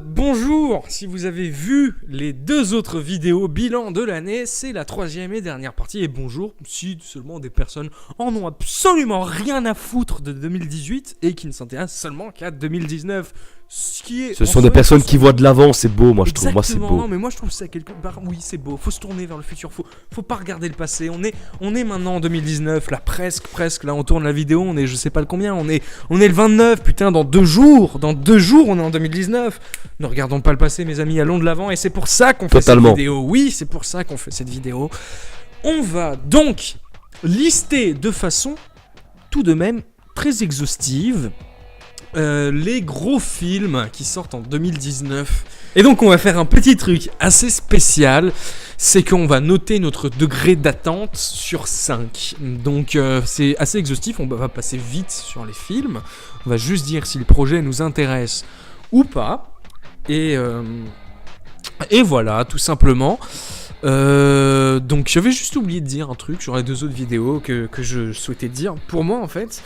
Bonjour. Si vous avez vu les 2 autres vidéos bilan de l'année, c'est la 3e et dernière partie. Et bonjour si seulement des personnes en ont absolument rien à foutre de 2018 et qui ne s'intéressent seulement qu'à 2019. Ce sont des personnes qui voient de l'avant, c'est beau, moi je trouve, moi c'est beau. Non mais moi je trouve ça quelque part, oui c'est beau, faut se tourner vers le futur, faut pas regarder le passé, on est maintenant en 2019, là presque, là on tourne la vidéo, on est je sais pas le combien, on est le 29, putain dans 2 jours on est en 2019, ne regardons pas le passé mes amis, allons de l'avant et c'est pour ça qu'on fait cette vidéo, oui c'est pour ça qu'on fait cette vidéo. On va donc lister de façon tout de même très exhaustive les gros films qui sortent en 2019. Et donc on va faire un petit truc assez spécial, c'est qu'on va noter notre degré d'attente sur 5. Donc c'est assez exhaustif, on va passer vite sur les films, on va juste dire si le projet nous intéresse ou pas. Et voilà, tout simplement. Donc j'avais juste oublié de dire un truc sur les 2 autres vidéos que je souhaitais dire. Pour moi en fait,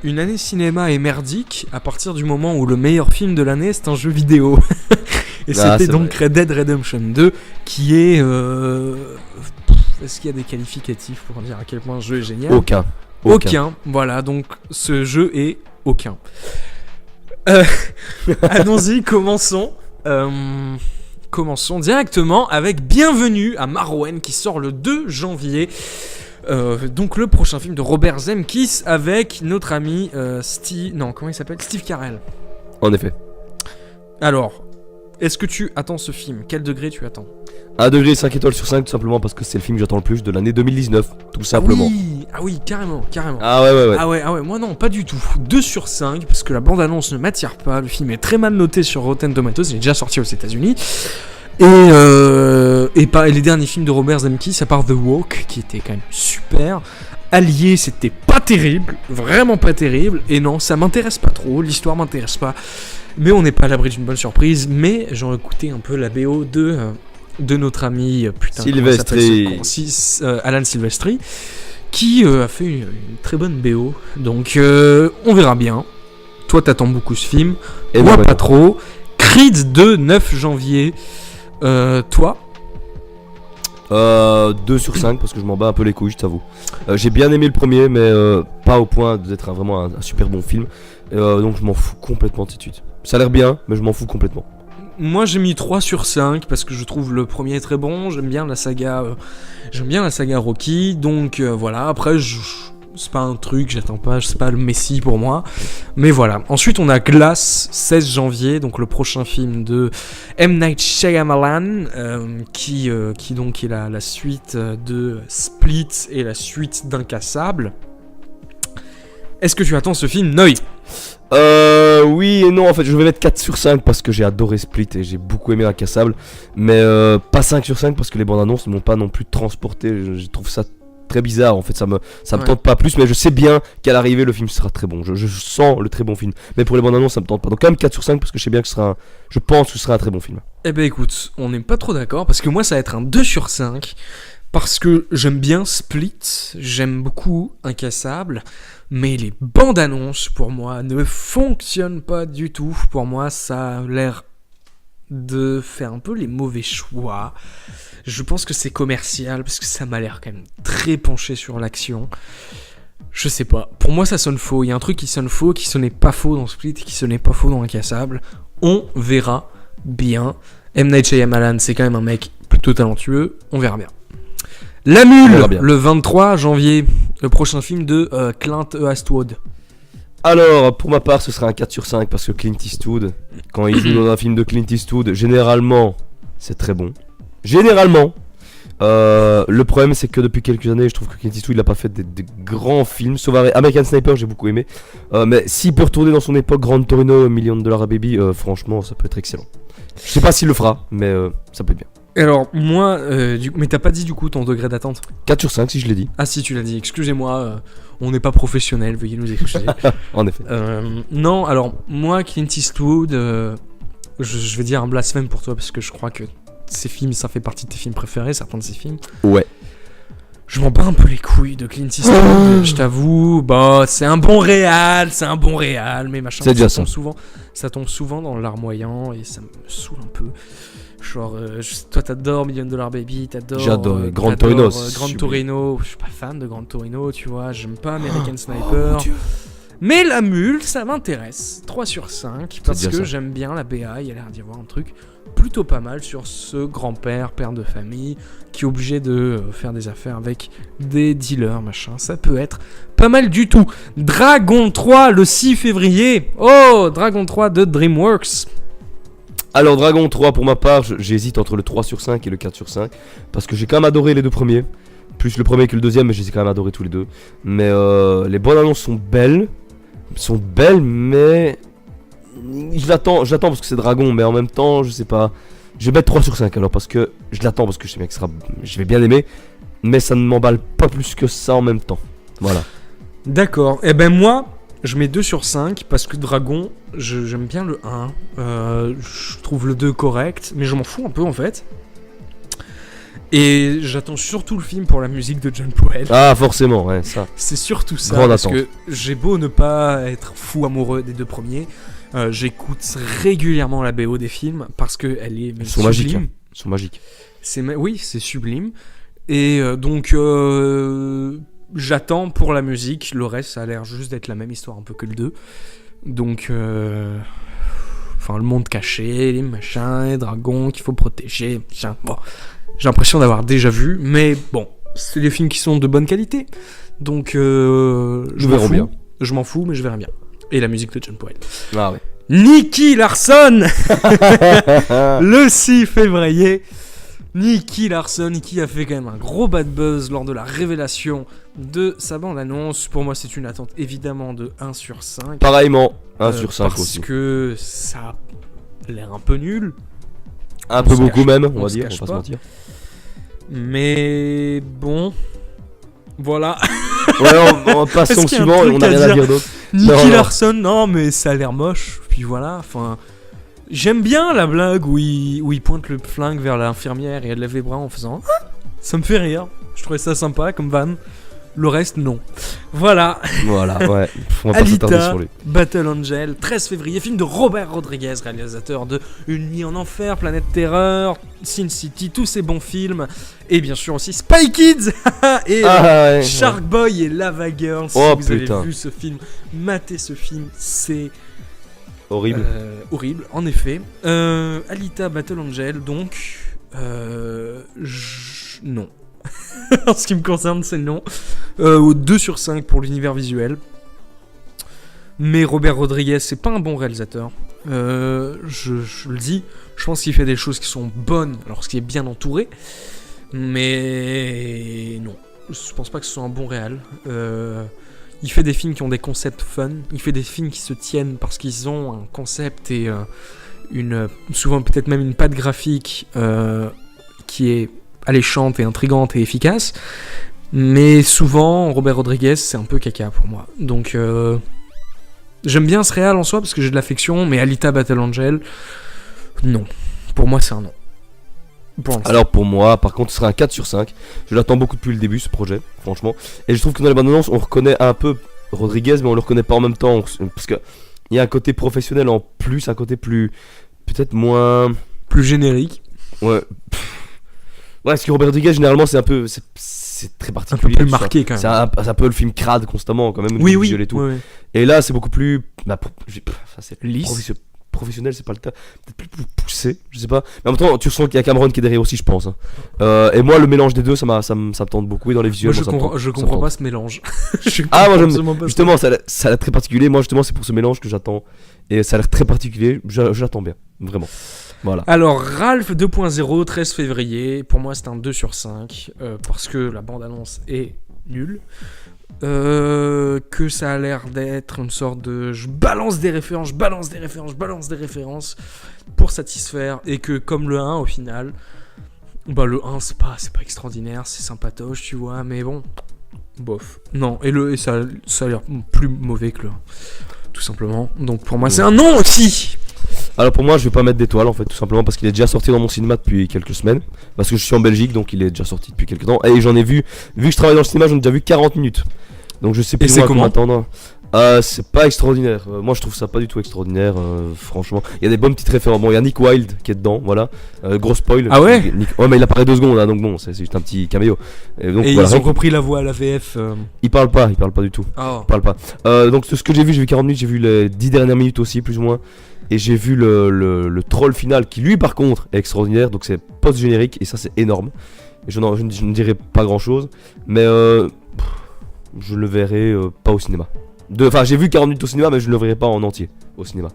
une année cinéma est merdique à partir du moment où le meilleur film de l'année c'est un jeu vidéo. Et c'était donc Red Dead Redemption 2 qui est... Est-ce qu'il y a des qualificatifs pour dire à quel point le jeu est génial ? Aucun. Voilà, donc ce jeu est aucun. Allons-y, commençons. Commençons directement avec Bienvenue à Marwen qui sort le 2 janvier. Donc le prochain film de Robert Zemeckis avec notre ami Steve Carell. En effet. Alors, est-ce que tu attends ce film ? Quel degré tu attends ? 1 degré 5 étoiles sur 5 tout simplement parce que c'est le film que j'attends le plus de l'année 2019, tout simplement. Ah oui, carrément. Ah ouais. Ah ouais, moi non, pas du tout. 2 sur 5 parce que la bande-annonce ne m'attire pas, le film est très mal noté sur Rotten Tomatoes, il est déjà sorti aux États-Unis. Et les derniers films de Robert Zemeckis, à part The Walk, qui était quand même super, Allié, c'était pas terrible, vraiment pas terrible, et non, ça m'intéresse pas trop, l'histoire m'intéresse pas, mais on n'est pas à l'abri d'une bonne surprise, mais j'aurais écouté un peu la BO de notre ami, Alan Silvestri, qui a fait une très bonne BO, donc on verra bien. Toi t'attends beaucoup ce film, et moi pas trop. Creed 2, 9 janvier. Toi 2 sur 5 parce que je m'en bats un peu les couilles, je t'avoue. J'ai bien aimé le premier, mais pas au point d'être vraiment un super bon film. Donc je m'en fous complètement de cette suite. Ça a l'air bien, mais je m'en fous complètement. Moi j'ai mis 3 sur 5 parce que je trouve le premier très bon. J'aime bien la saga Rocky. Donc voilà, après c'est pas un truc, j'attends pas, c'est pas le Messi pour moi. Mais voilà. Ensuite, on a Glass, 16 janvier, donc le prochain film de M. Night Shyamalan, qui donc est la suite de Split et la suite d'Incassable. Est-ce que tu attends ce film, Noy ? Oui et non, en fait, je vais mettre 4 sur 5 parce que j'ai adoré Split et j'ai beaucoup aimé Incassable. Mais pas 5 sur 5 parce que les bandes annonces ne m'ont pas non plus transporté. Je trouve ça très bizarre, en fait, ça me tente pas plus, mais je sais bien qu'à l'arrivée le film sera très bon, je sens le très bon film, mais pour les bandes annonces ça me tente pas, donc quand même 4 sur 5 parce que je sais bien que je pense que ce sera un très bon film. Eh ben écoute, on n'est pas trop d'accord, parce que moi ça va être un 2 sur 5, parce que j'aime bien Split, j'aime beaucoup Incassable, mais les bandes annonces pour moi ne fonctionnent pas du tout, pour moi ça a l'air de faire un peu les mauvais choix. Je pense que c'est commercial parce que ça m'a l'air quand même très penché sur l'action. Je sais pas, pour moi ça sonne faux. Il y a un truc qui sonne faux, qui sonnait pas faux dans Split, qui sonnait pas faux dans Incassable. On verra bien. M. Night Shyamalan, c'est quand même un mec plutôt talentueux. On verra bien. La Mule, le 23 janvier, le prochain film de Clint Eastwood. Alors, pour ma part, ce sera un 4 sur 5 parce que Clint Eastwood, quand il joue dans un film de Clint Eastwood, généralement, c'est très bon. Généralement. Le problème, c'est que depuis quelques années, je trouve que Clint Eastwood n'a pas fait des grands films. Sauf American Sniper, j'ai beaucoup aimé. Mais s'il peut retourner dans son époque, Grand Torino, $1 Million Baby, franchement, ça peut être excellent. Je sais pas s'il le fera, mais ça peut être bien. Alors, moi, mais t'as pas dit du coup ton degré d'attente ? 4 sur 5 si je l'ai dit. Ah si, tu l'as dit, excusez-moi, on n'est pas professionnel, veuillez nous excuser. En effet. Non, alors, moi, Clint Eastwood, je vais dire un blasphème pour toi, parce que je crois que ces films, ça fait partie de tes films préférés, certains de ces films. Ouais. Je m'en bats un peu les couilles de Clint Eastwood, je t'avoue. Bah, c'est un bon réal, mais machin. C'est déjà ça. Ça tombe souvent dans l'art moyen et ça me saoule un peu. Genre, toi t'adores $1 Million Baby, t'adores. J'adore Gran Torino. Gran Torino. Je suis pas fan de Gran Torino, tu vois. J'aime pas American Sniper. Mais La Mule, ça m'intéresse. 3 sur 5 parce que j'aime bien la BA. Il y a l'air d'y avoir un truc plutôt pas mal sur ce grand-père, père de famille, qui est obligé de faire des affaires avec des dealers, machin. Ça peut être pas mal du tout. Dragon 3 le 6 février. Oh, Dragon 3 de DreamWorks. Alors Dragon 3 pour ma part, j'hésite entre le 3 sur 5 et le 4 sur 5. Parce que j'ai quand même adoré les deux premiers. Plus le premier que le deuxième, mais j'ai quand même adoré tous les deux. Mais les bonnes annonces sont belles. Mais je l'attends parce que c'est Dragon, mais en même temps, je sais pas. Je vais mettre 3 sur 5 alors parce que je l'attends parce que je sais bien que je vais bien aimer, mais ça ne m'emballe pas plus que ça en même temps. Voilà. D'accord. Et ben moi, je mets 2 sur 5 parce que Dragon, j'aime bien le 1. Je trouve le 2 correct, mais je m'en fous un peu en fait. Et j'attends surtout le film pour la musique de John Powell. Ah, forcément, ouais, ça. C'est surtout ça, Grande parce attente. que j'ai beau ne pas être fou amoureux des deux premiers, j'écoute régulièrement la BO des films parce qu'elle est Ils sont sublime. magiques. Hein. Ils sont magiques. Oui, c'est sublime. Et donc, j'attends pour la musique. Le reste, ça a l'air juste d'être la même histoire un peu que le 2. Donc, le monde caché, les machins, les dragons qu'il faut protéger, machin. Bon. J'ai l'impression d'avoir déjà vu, mais bon, c'est des films qui sont de bonne qualité. Donc, je m'en fous, mais je verrai bien. Et la musique de John Powell. Ah ouais. Nicky Larson le 6 février. Nicky Larson, qui a fait quand même un gros bad buzz lors de la révélation de sa bande-annonce. Pour moi, c'est une attente évidemment de 1 sur 5. Pareillement, 1 sur 5 parce aussi. Parce que ça a l'air un peu nul. Un peu beaucoup même, on va dire, on va pas se mentir. Mais bon, voilà. Ouais, on passe au suivant et on n'a rien à dire d'autre. Nicky Larson, non, mais ça a l'air moche. Puis voilà, enfin, j'aime bien la blague où il pointe le flingue vers l'infirmière et elle lève les bras en faisant ça me fait rire. Je trouvais ça sympa comme van. Le reste, non. Voilà. Voilà, ouais. On va pas s'attarder sur lui. Battle Angel, 13 février, film de Robert Rodriguez, réalisateur de Une nuit en enfer, Planète Terreur, Sin City, tous ces bons films. Et bien sûr aussi Spy Kids et Shark Boy et Lava Girl. Si vous avez vu ce film, matez ce film, c'est horrible. Horrible, en effet. Alita Battle Angel, donc... non. En ce qui me concerne, c'est non. 2 sur 5 pour l'univers visuel. Mais Robert Rodriguez, c'est pas un bon réalisateur. Je le dis, je pense qu'il fait des choses qui sont bonnes lorsqu'il est bien entouré. Mais non, je pense pas que ce soit un bon réal. Il fait des films qui ont des concepts fun. Il fait des films qui se tiennent parce qu'ils ont un concept et souvent peut-être même une patte graphique qui est alléchante et intrigante et efficace, mais souvent Robert Rodriguez c'est un peu caca pour moi, donc j'aime bien ce réal en soi parce que j'ai de l'affection, mais Alita Battle Angel, non, pour moi c'est un non. Alors pour moi par contre ce sera un 4 sur 5, je l'attends beaucoup depuis le début ce projet, franchement, et je trouve que dans les bandes annonces on reconnaît un peu Rodriguez mais on le reconnaît pas en même temps, parce que il y a un côté professionnel en plus, un côté plus, peut-être moins... plus générique. Ouais. Ouais, parce que Robert Rodriguez, généralement, c'est un peu... C'est très particulier. Un peu plus marqué, quand même. C'est un peu le film crade, constamment, quand même. Oui. Et tout. Oui. Et là, c'est beaucoup plus... c'est lisse. Professionnel, c'est pas le terme. Peut-être plus poussé, je sais pas. Mais en même temps, tu ressens qu'il y a Cameron qui est derrière aussi, je pense. Et moi, le mélange des deux, ça me tente beaucoup. Et dans les visuels, je comprends pas ce mélange. Moi, justement, ça a l'air très particulier. Moi, justement, c'est pour ce mélange que j'attends. Et ça a l'air très particulier. Je l'attends bien, vraiment. Voilà. Alors, Ralph 2.0, 13 février. Pour moi, c'est un 2 sur 5. Parce que la bande-annonce est nulle. Que ça a l'air d'être une sorte de... Je balance des références pour satisfaire. Et que comme le 1, au final... Bah, le 1, c'est pas extraordinaire. C'est sympatoche, tu vois. Mais bon, bof. Non, et ça a l'air plus mauvais que le 1. Tout simplement. Donc pour moi, c'est un non aussi. Alors pour moi, je vais pas mettre d'étoile en fait, tout simplement parce qu'il est déjà sorti dans mon cinéma depuis quelques semaines. Parce que je suis en Belgique, donc il est déjà sorti depuis quelques temps. Et j'en ai vu que je travaille dans le cinéma, j'en ai déjà vu 40 minutes. Donc je sais plus c'est à comment attendre. C'est pas extraordinaire. Moi je trouve ça pas du tout extraordinaire, franchement. Il y a des bonnes petites références. Bon, il y a Nick Wilde qui est dedans, voilà. Gros spoil. Ah ouais Ouais, mais il apparaît 2 secondes, hein, donc bon, c'est juste un petit caméo. Donc, Et voilà, ils ont repris la voix à la VF. il parle pas du tout. Oh. Il parle pas. Donc ce que j'ai vu 40 minutes, j'ai vu les 10 dernières minutes aussi, plus ou moins. Et j'ai vu le troll final qui lui par contre est extraordinaire. Donc c'est post-générique et ça c'est énorme. Et je ne dirai pas grand chose. Mais je le verrai pas au cinéma. Enfin j'ai vu 40 minutes au cinéma mais je ne le verrai pas en entier au cinéma.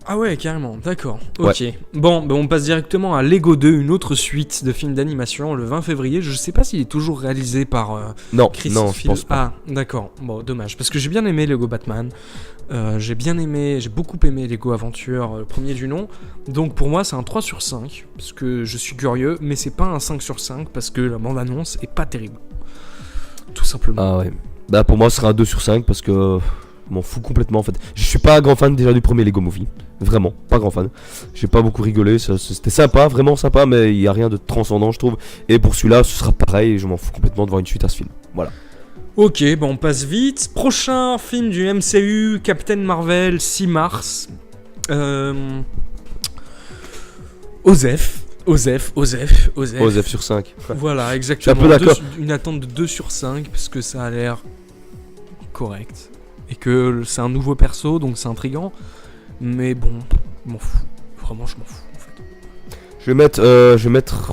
Ah ouais, carrément, d'accord. Ok. Bon, on passe directement à Lego 2, une autre suite de films d'animation, le 20 février. Je sais pas s'il est toujours réalisé par Non, Chris je pense pas. Ah, d'accord. Bon, dommage. Parce que j'ai bien aimé Lego Batman. J'ai beaucoup aimé Lego Aventure, le premier du nom. Donc pour moi, c'est un 3 sur 5. Parce que je suis curieux, mais c'est pas un 5 sur 5 parce que la bande-annonce est pas terrible. Tout simplement. Ah ouais. Bah pour moi ce sera un 2 sur 5 parce que je m'en fous complètement en fait. Je suis pas un grand fan déjà du premier Lego Movie. Vraiment, pas grand fan. J'ai pas beaucoup rigolé, c'était sympa, vraiment sympa, mais il y a rien de transcendant je trouve. Et pour celui-là ce sera pareil et je m'en fous complètement de voir une suite à ce film. Voilà. Ok, bon on passe vite. Prochain film du MCU, Captain Marvel, 6 mars. Osef sur 5. Je Voilà, suis exactement. un peu d'accord. Une attente de 2 sur 5 parce que ça a l'air correct. Et que c'est un nouveau perso, donc c'est intriguant. Mais bon, je m'en fous. Vraiment, je m'en fous en fait. Je vais mettre.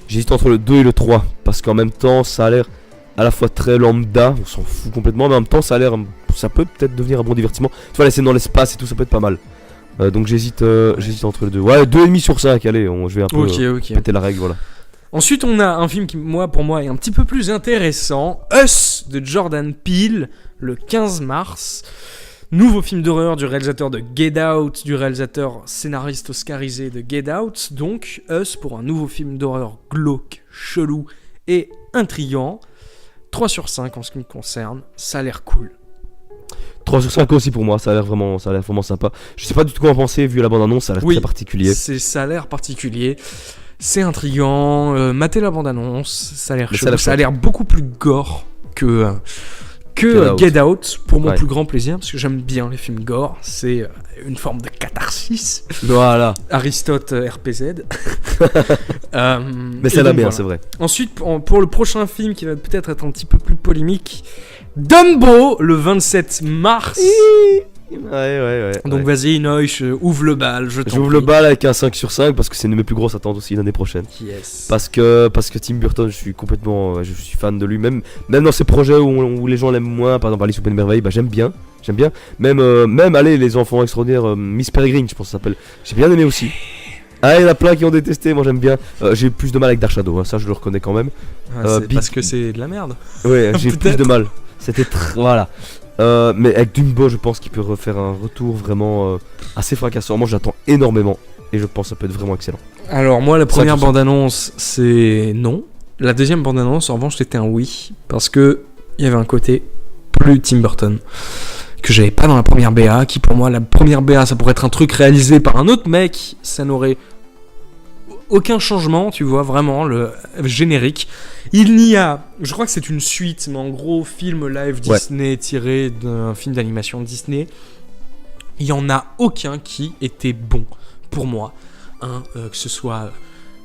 J'hésite entre le 2 et le 3 parce qu'en même temps ça a l'air à la fois très lambda, on s'en fout complètement, mais en même temps ça peut peut-être devenir un bon divertissement. Tu vois, les scènes dans l'espace et tout, ça peut être pas mal. Donc j'hésite entre les deux. Ouais, 2,5 sur 5, allez, je vais un peu péter la règle, voilà. Ensuite, on a un film qui, pour moi, est un petit peu plus intéressant. Us, de Jordan Peele, le 15 mars. Nouveau film d'horreur du réalisateur de Get Out, du réalisateur scénariste oscarisé de Get Out. Donc, Us pour un nouveau film d'horreur glauque, chelou et intriguant. 3 sur 5 en ce qui me concerne, ça a l'air cool. 3 sur 5 aussi pour moi, ça a l'air vraiment sympa. Je sais pas du tout quoi en penser, vu la bande-annonce, ça a l'air très particulier. Ça a l'air particulier, c'est intriguant, matez la bande-annonce, ça a l'air chaud. Ça a l'air beaucoup plus gore que Get Out, pour mon plus grand plaisir, parce que j'aime bien les films gore, c'est une forme de catharsis. Voilà. Aristote RPZ. Mais ça va bien, voilà. C'est vrai. Ensuite, pour le prochain film qui va peut-être être un petit peu plus polémique, Dumbo, le 27 mars. Ouais. Donc vas-y, Noïch, ouvre le bal, J'ouvre le bal avec un 5 sur 5 parce que c'est une de mes plus grosses attentes aussi l'année prochaine. Yes. Parce que Tim Burton, je suis fan de lui. Même dans ses projets où les gens l'aiment moins, par exemple Alice au Pays des Merveilles, j'aime bien. Même allez, les enfants extraordinaires, Miss Peregrine, je pense que ça s'appelle. J'ai bien aimé aussi. Ah, il y en a plein qui ont détesté, moi j'aime bien. J'ai plus de mal avec Dark Shadow, hein, ça je le reconnais quand même. Parce que c'est de la merde. Ouais, j'ai plus de mal. C'était voilà. Mais avec Dumbo, je pense qu'il peut refaire un retour vraiment assez fracassant. Moi, j'attends énormément et je pense que ça peut être vraiment excellent. Alors, moi, la première bande-annonce, c'est non. La deuxième bande-annonce, en revanche, c'était un oui. Parce que il y avait un côté plus Tim Burton que j'avais pas dans la première BA. Qui, pour moi, la première BA, ça pourrait être un truc réalisé par un autre mec. Ça n'aurait aucun changement, tu vois, vraiment, le générique. Il n'y a, je crois que c'est une suite, mais en gros, film live Disney tiré d'un film d'animation Disney. Il n'y en a aucun qui était bon pour moi. Que ce soit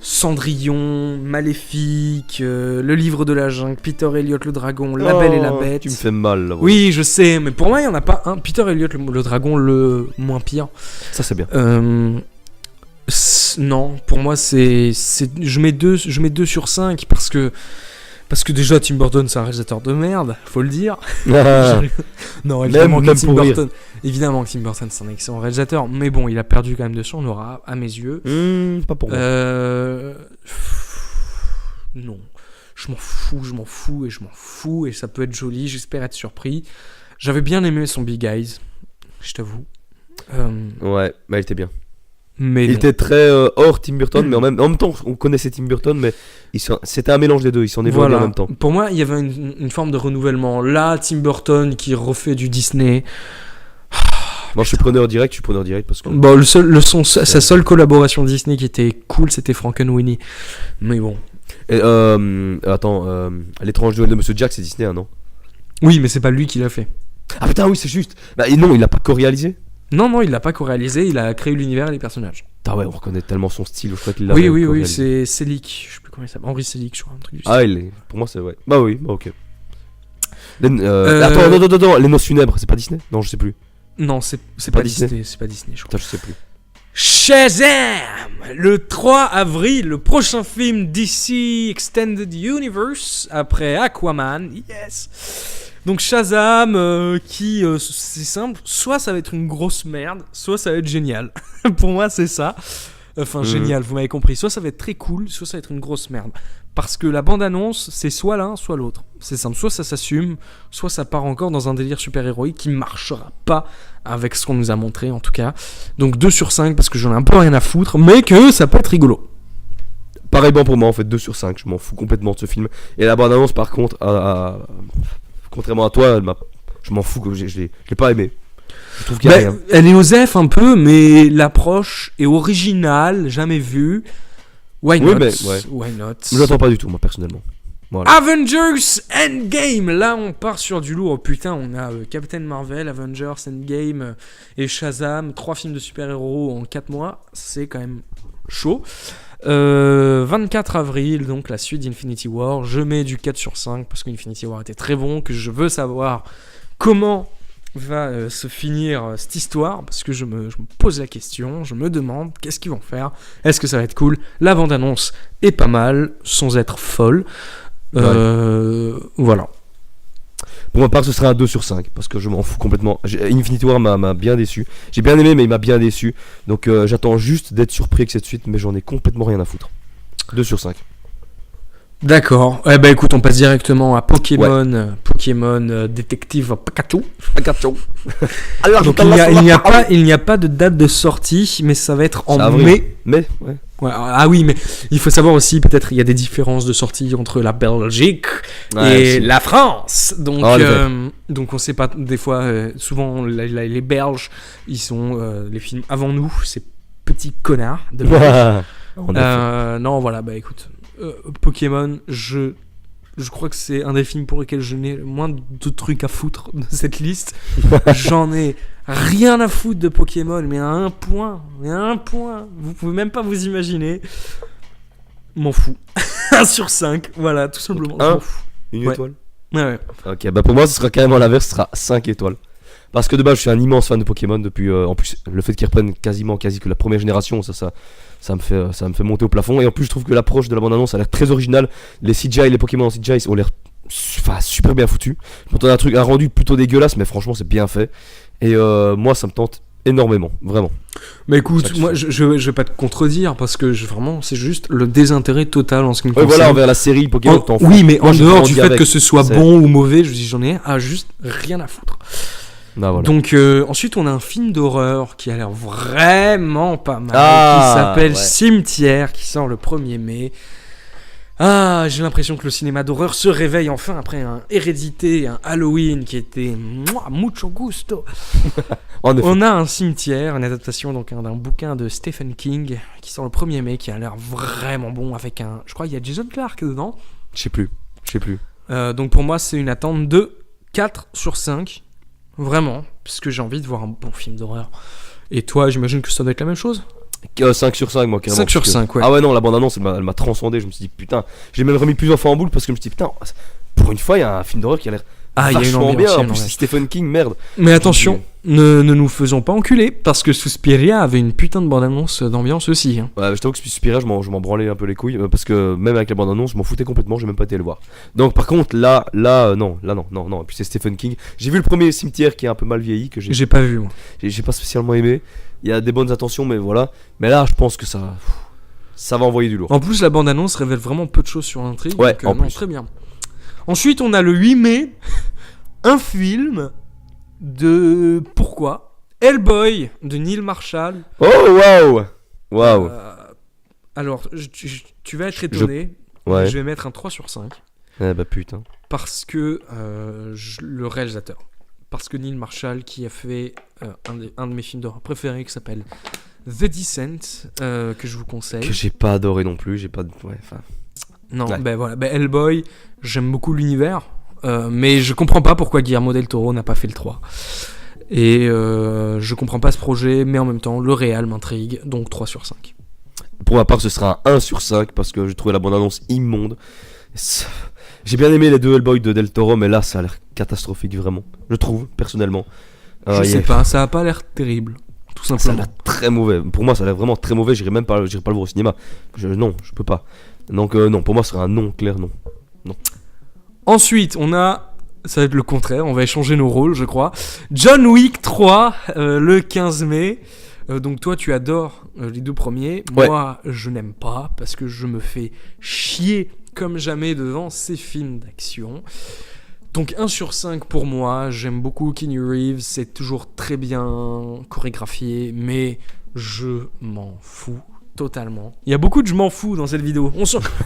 Cendrillon, Maléfique, Le Livre de la Jungle, Peter Elliot le Dragon, La Belle et la Bête. Tu me fais mal là. Oui, je sais, mais pour moi, il n'y en a pas un. Peter Elliot le Dragon, le moins pire. Ça, c'est bien. Non, pour moi je mets 2 sur 5 parce que déjà Tim Burton c'est un réalisateur de merde, faut le dire. Non, évidemment que Tim Burton, évidemment que Tim Burton c'est un excellent réalisateur, mais bon, il a perdu quand même de son aura à mes yeux. Pas pour moi. Non, je m'en fous et ça peut être joli, j'espère être surpris. J'avais bien aimé son Big Eyes, je t'avoue. Ouais, il était bien. Mais il était très hors Tim Burton, mais en même temps on connaissait Tim Burton, mais c'était un mélange des deux, ils s'en évoluaient en même temps. Pour moi, il y avait une forme de renouvellement. Là, Tim Burton qui refait du Disney. Non, je suis preneur direct parce que. Bon, sa seule collaboration Disney qui était cool, c'était Frankenweenie. Mais bon. Et, attends, l'étrange Noël de Monsieur Jack, c'est Disney, hein, non? Oui, mais c'est pas lui qui l'a fait. Ah putain, oui, c'est juste. Bah, et non, il l'a pas co-réalisé. Non, il l'a pas co-réalisé, il a créé l'univers et les personnages. Ah ouais, on reconnaît tellement son style, je crois qu'il l'a Oui, c'est Selick, je sais plus comment il s'appelle, Henri Selick, je crois, un truc du style. Ah, pour moi, c'est ouais. Bah oui, bah ok. Attends, non, Les Noces Funèbres, c'est pas Disney? Non, je sais plus. Non, c'est pas Disney, c'est pas Disney, je crois. Putain, je sais plus. Shazam! Le 3 avril, le prochain film DC Extended Universe après Aquaman, yes! Donc Shazam, c'est simple, soit ça va être une grosse merde, soit ça va être génial. Pour moi, c'est ça. Enfin, génial, vous m'avez compris. Soit ça va être très cool, soit ça va être une grosse merde. Parce que la bande-annonce, c'est soit l'un, soit l'autre. C'est simple, soit ça s'assume, soit ça part encore dans un délire super-héroïque qui marchera pas avec ce qu'on nous a montré, en tout cas. Donc 2/5, parce que j'en ai un peu rien à foutre, mais que ça peut être rigolo. Pareillement pour moi, en fait, 2/5, je m'en fous complètement de ce film. Et la bande-annonce, par contre, contrairement à toi, je m'en fous, je l'ai pas aimé. Je trouve qu'il y a rien. Elle est osef un peu, mais l'approche est originale, jamais vue. Why not? Why not? Je l'attends pas du tout, moi, personnellement. Voilà. Avengers Endgame. Là, on part sur du lourd. Putain, on a Captain Marvel, Avengers Endgame et Shazam. 3 films de super-héros en 4 mois. C'est quand même chaud. 24 avril, donc la suite d'Infinity War. Je mets du 4/5 parce qu'Infinity War était très bon, que je veux savoir comment va se finir cette histoire, parce que je me pose la question, je me demande qu'est-ce qu'ils vont faire, est-ce que ça va être cool. La bande-annonce est pas mal, sans être folle. Voilà. Pour ma part, ce sera un 2/5 parce que je m'en fous complètement. Infinity War m'a bien déçu. J'ai bien aimé, mais il m'a bien déçu. Donc j'attends juste d'être surpris avec cette suite, mais j'en ai complètement rien à foutre. 2/5. D'accord. Eh ben écoute, on passe directement à Pokémon. Ouais. Pokémon Détective Pikachu. Donc il n'y a pas de date de sortie, mais ça va être en mai. Mais ouais. Ouais, ah oui, mais il faut savoir aussi, peut-être il y a des différences de sortie entre la Belgique et la France. Donc on sait pas, des fois, souvent les Belges, ils sont les films avant nous, ces petits connards de non, voilà, bah écoute, Pokémon, je crois que c'est un des films pour lesquels je n'ai moins de trucs à foutre de cette liste. J'en ai rien à foutre de Pokémon, mais à un point. Vous pouvez même pas vous imaginer. M'en fous. 1/5, voilà, tout simplement. Une étoile. Ouais. Ok, bah pour moi, ce sera carrément l'inverse, ce sera 5 étoiles. Parce que de base, je suis un immense fan de Pokémon depuis. En plus, le fait qu'ils reprennent quasi que la première génération, ça me fait monter au plafond. Et en plus, je trouve que l'approche de la bande-annonce a l'air très originale. Les CGI, les Pokémon en CGI ont l'air super bien foutus. Je m'entends un rendu plutôt dégueulasse, mais franchement, c'est bien fait. Et moi, ça me tente énormément, vraiment. Mais écoute, moi, je vais pas te contredire parce que vraiment, c'est juste le désintérêt total en ce qui me concerne. Voilà, envers la série Pokémon. Oui, mais moi, en dehors du fait que ce soit bon ou mauvais, j'en ai juste rien à foutre. Bah, voilà. Donc ensuite on a un film d'horreur qui a l'air vraiment pas mal, qui s'appelle Cimetière, qui sort le 1er mai. J'ai l'impression que le cinéma d'horreur se réveille enfin après un Hérédité, un Halloween qui était mucho gusto. On a un Cimetière, une adaptation donc d'un bouquin de Stephen King qui sort le 1er mai, qui a l'air vraiment bon, avec je crois il y a Jason Clarke dedans. Je sais plus. Donc pour moi c'est une attente de 4/5. Vraiment, parce que j'ai envie de voir un bon film d'horreur. Et toi, j'imagine que ça doit être la même chose? 5/5, moi, carrément. 5/5, ouais. Ah ouais, non, la bande-annonce, elle m'a transcendé. Je me suis dit, putain, j'ai même remis plusieurs fois en boule parce que je me suis dit, putain, pour une fois, il y a un film d'horreur qui a l'air vachement bien. En plus, c'est Stephen King, merde. Mais attention, ne nous faisons pas enculer, parce que Suspiria avait une putain de bande-annonce d'ambiance aussi. Hein. Ouais, je t'avoue que Suspiria, je m'en branlais un peu les couilles, parce que même avec la bande-annonce, je m'en foutais complètement, j'ai même pas été le voir. Donc par contre, là, non. Et puis c'est Stephen King. J'ai vu le premier Cimetière qui est un peu mal vieilli, que j'ai pas vu, moi. J'ai pas spécialement aimé. Il y a des bonnes intentions, mais voilà. Mais là, je pense que ça va envoyer du lourd. En plus, la bande-annonce révèle vraiment peu de choses sur l'intrigue. Ouais, donc, non, très bien. Ensuite, on a le 8 mai, un film de... Pourquoi Hellboy, de Neil Marshall. Oh, waouh. Alors, tu vas être étonné. Ouais. Je vais mettre un 3/5. Eh bah putain. Parce que le réalisateur. parce que Neil Marshall, qui a fait un de mes films d'horreur préférés, qui s'appelle The Descent, que je vous conseille. Que j'ai pas adoré non plus, j'ai pas... Ouais, enfin... Non, Ouais. ben voilà, Hellboy, j'aime beaucoup l'univers, mais je comprends pas pourquoi Guillermo del Toro n'a pas fait le 3. Et je comprends pas ce projet, mais en même temps, le réal m'intrigue, donc 3 sur 5. Pour ma part, ce sera un 1 sur 5 parce que j'ai trouvé la bande-annonce immonde. J'ai bien aimé les deux Hellboy de Del Toro, mais là, ça a l'air catastrophique, vraiment. Je trouve, personnellement. Je sais pas, ça a pas l'air terrible, tout Ça a simplement. l'air très mauvais. Pour moi, ça a l'air vraiment très mauvais. J'irai pas le voir au cinéma. Non, je peux pas. Donc, non, pour moi, ce sera un non, clair non. Ensuite, on a... Ça va être le contraire, on va échanger nos rôles, je crois. John Wick 3, le 15 mai. Donc toi, tu adores les 2 premiers. Ouais. Moi, je n'aime pas, parce que je me fais chier comme jamais devant ces films d'action. Donc 1 sur 5 pour moi. J'aime beaucoup Keanu Reeves, c'est toujours très bien chorégraphié, mais je m'en fous totalement. Il y a beaucoup de je m'en fous dans cette vidéo.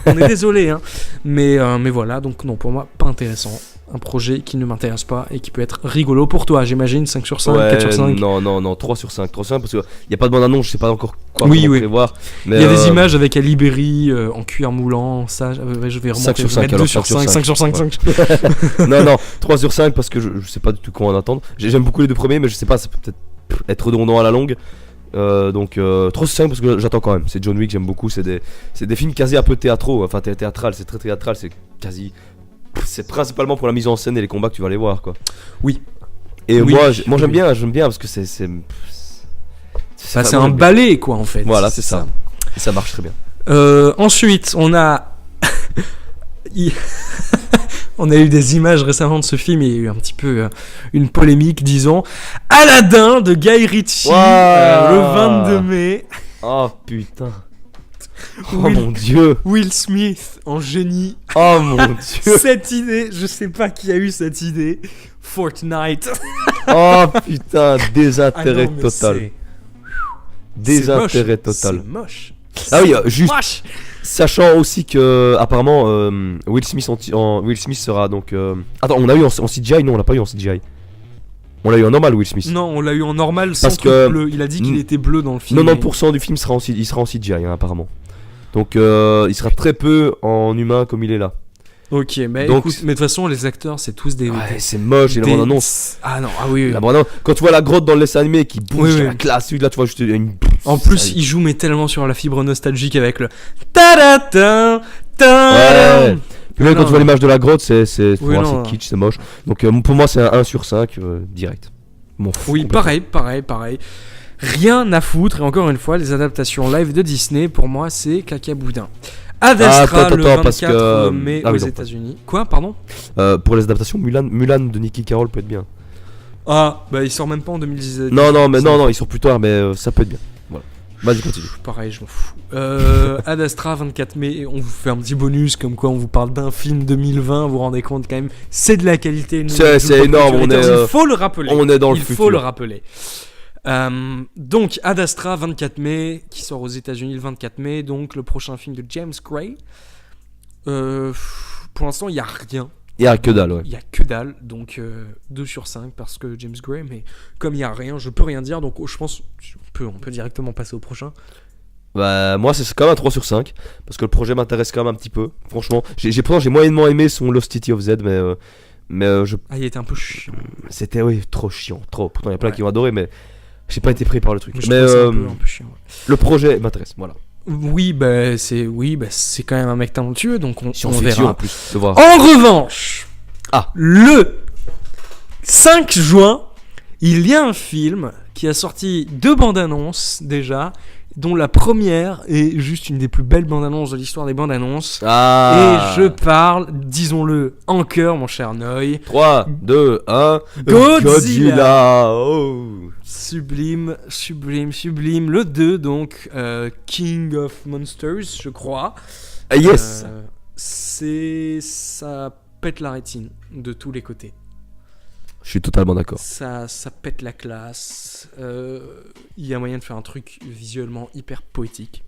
On est désolé, hein. Mais voilà, donc non, pour moi, pas intéressant. Un projet qui ne m'intéresse pas et qui peut être rigolo pour toi, j'imagine. 5 sur 5, 4 sur 5. Non, 3 sur 5. 3 sur 5 parce qu'il n'y a pas de bande-annonce, je sais pas encore quoi Oui, comment oui. prévoir. Mais Il y a des images avec Ali Berry en cuir moulant. Ça, je vais remonter. 5 sur 5, mettre 2 alors, sur 5 5, 5 sur 5, Ouais. 5. non, 3 sur 5 parce que je sais pas du tout comment en attendre. J'aime beaucoup les 2 premiers, mais je sais pas, ça peut peut-être être redondant à la longue. Donc 3 sur 5 parce que j'attends quand même. C'est John Wick, j'aime beaucoup. C'est des films quasi un peu théâtraux. Enfin, théâtral, c'est très théâtral. C'est quasi. C'est principalement pour la mise en scène et les combats que tu vas aller voir, quoi. Oui. Et Oui, moi j'aime oui. bien parce que c'est C'est vraiment un bien. ballet, quoi, en fait. Voilà, c'est ça. Et ça marche très bien. Ensuite, on a... On a eu des images récemment de ce film, il y a eu un petit peu une polémique, disons. Aladdin de Guy Ritchie, Wow. le 22 mai. Oh putain. Oh Will- mon dieu. Will Smith en génie. Oh mon dieu. Cette idée, je sais pas qui a eu cette idée. Fortnite. Oh putain, désintérêt Ah non, mais total. c'est Désintérêt moche. total. C'est moche. Ah oui, juste Moche. sachant aussi que apparemment Will Smith sera donc attends, on a eu en CGI? Non, on l'a pas eu en CGI. On l'a eu en normal, Will Smith. Non, on l'a eu en normal sans Parce truc que- bleu. Il a dit qu'il était bleu dans le film. 90% du film il sera en CGI, hein, apparemment. Donc il sera très peu en humain comme il est là. Ok, mais Donc- écoute, mais de toute façon, les acteurs, c'est tous des. Ouais, c'est moche, et la des- bande-annonce. Ah non, ah oui, oui. La bande-annonce, quand tu vois la grotte dans le dessin animé qui bouge, Oui, oui. la classe, là tu vois juste une. En plus, il joue mais tellement sur la fibre nostalgique avec le ta-da-ta, ta-da. Ouais. Puis même quand Non. tu vois l'image de la grotte, c'est Oui, ouais, non. c'est kitsch, c'est moche. Donc pour moi, c'est un 1 sur 5 direct. Bon, Oui, pareil. Rien à foutre, et encore une fois, les adaptations live de Disney, pour moi, c'est caca boudin. Ad Astra, attends, le parce 24 que- mai ah aux oui, non, États-Unis. Quoi, pardon? Pour les adaptations, Mulan de Nicky Carroll peut être bien. Ah, bah il sort même pas en 2017. Non, ils sont plus tard, mais ça peut être bien. Voilà. Vas-y, continue. Pareil, je m'en fous. Ad Astra, 24 mai, on vous fait un petit bonus, comme quoi on vous parle d'un film 2020, vous vous rendez compte quand même, c'est de la qualité. Nous, C'est Joue Pop énorme, Culture on est, Haters, il faut le rappeler. On est dans le Il futur. faut le rappeler. Donc, Ad Astra, 24 mai, qui sort aux États-Unis le 24 mai, donc le prochain film de James Gray. Pour l'instant, il n'y a rien. Il y a que dalle, ouais. Il n'y a que dalle, donc 2 sur 5 parce que James Gray, mais comme il n'y a rien, je peux rien dire, donc je pense on peut directement passer au prochain. Bah, moi, c'est quand même un 3 sur 5. Parce que le projet m'intéresse quand même un petit peu. Franchement, j'ai moyennement aimé son Lost City of Z, mais Ah, il était un peu chiant. c'était, oui, trop chiant. Trop. Pourtant, il y a plein Ouais. qui ont adoré, mais j'ai pas été pris par le truc. Moi, je Mais trouve ça un peu chiant. Ouais. le projet m'intéresse, voilà. Oui, c'est quand même un mec talentueux, donc on Science-fiction verra. en plus, de voir. En revanche, Ah. le 5 juin, il y a un film qui a sorti 2 bandes annonces déjà, dont la première est juste une des plus belles bandes annonces de l'histoire des bandes annonces. Ah. Et je parle, disons-le en chœur, mon cher Noy. 3, 2, 1. Godzilla. Oh. Sublime. Le 2, donc, King of Monsters, je crois. Ah, yes. Ça pète la rétine de tous les côtés. Je suis totalement d'accord. Ça pète la classe. Il y a moyen de faire un truc visuellement hyper poétique.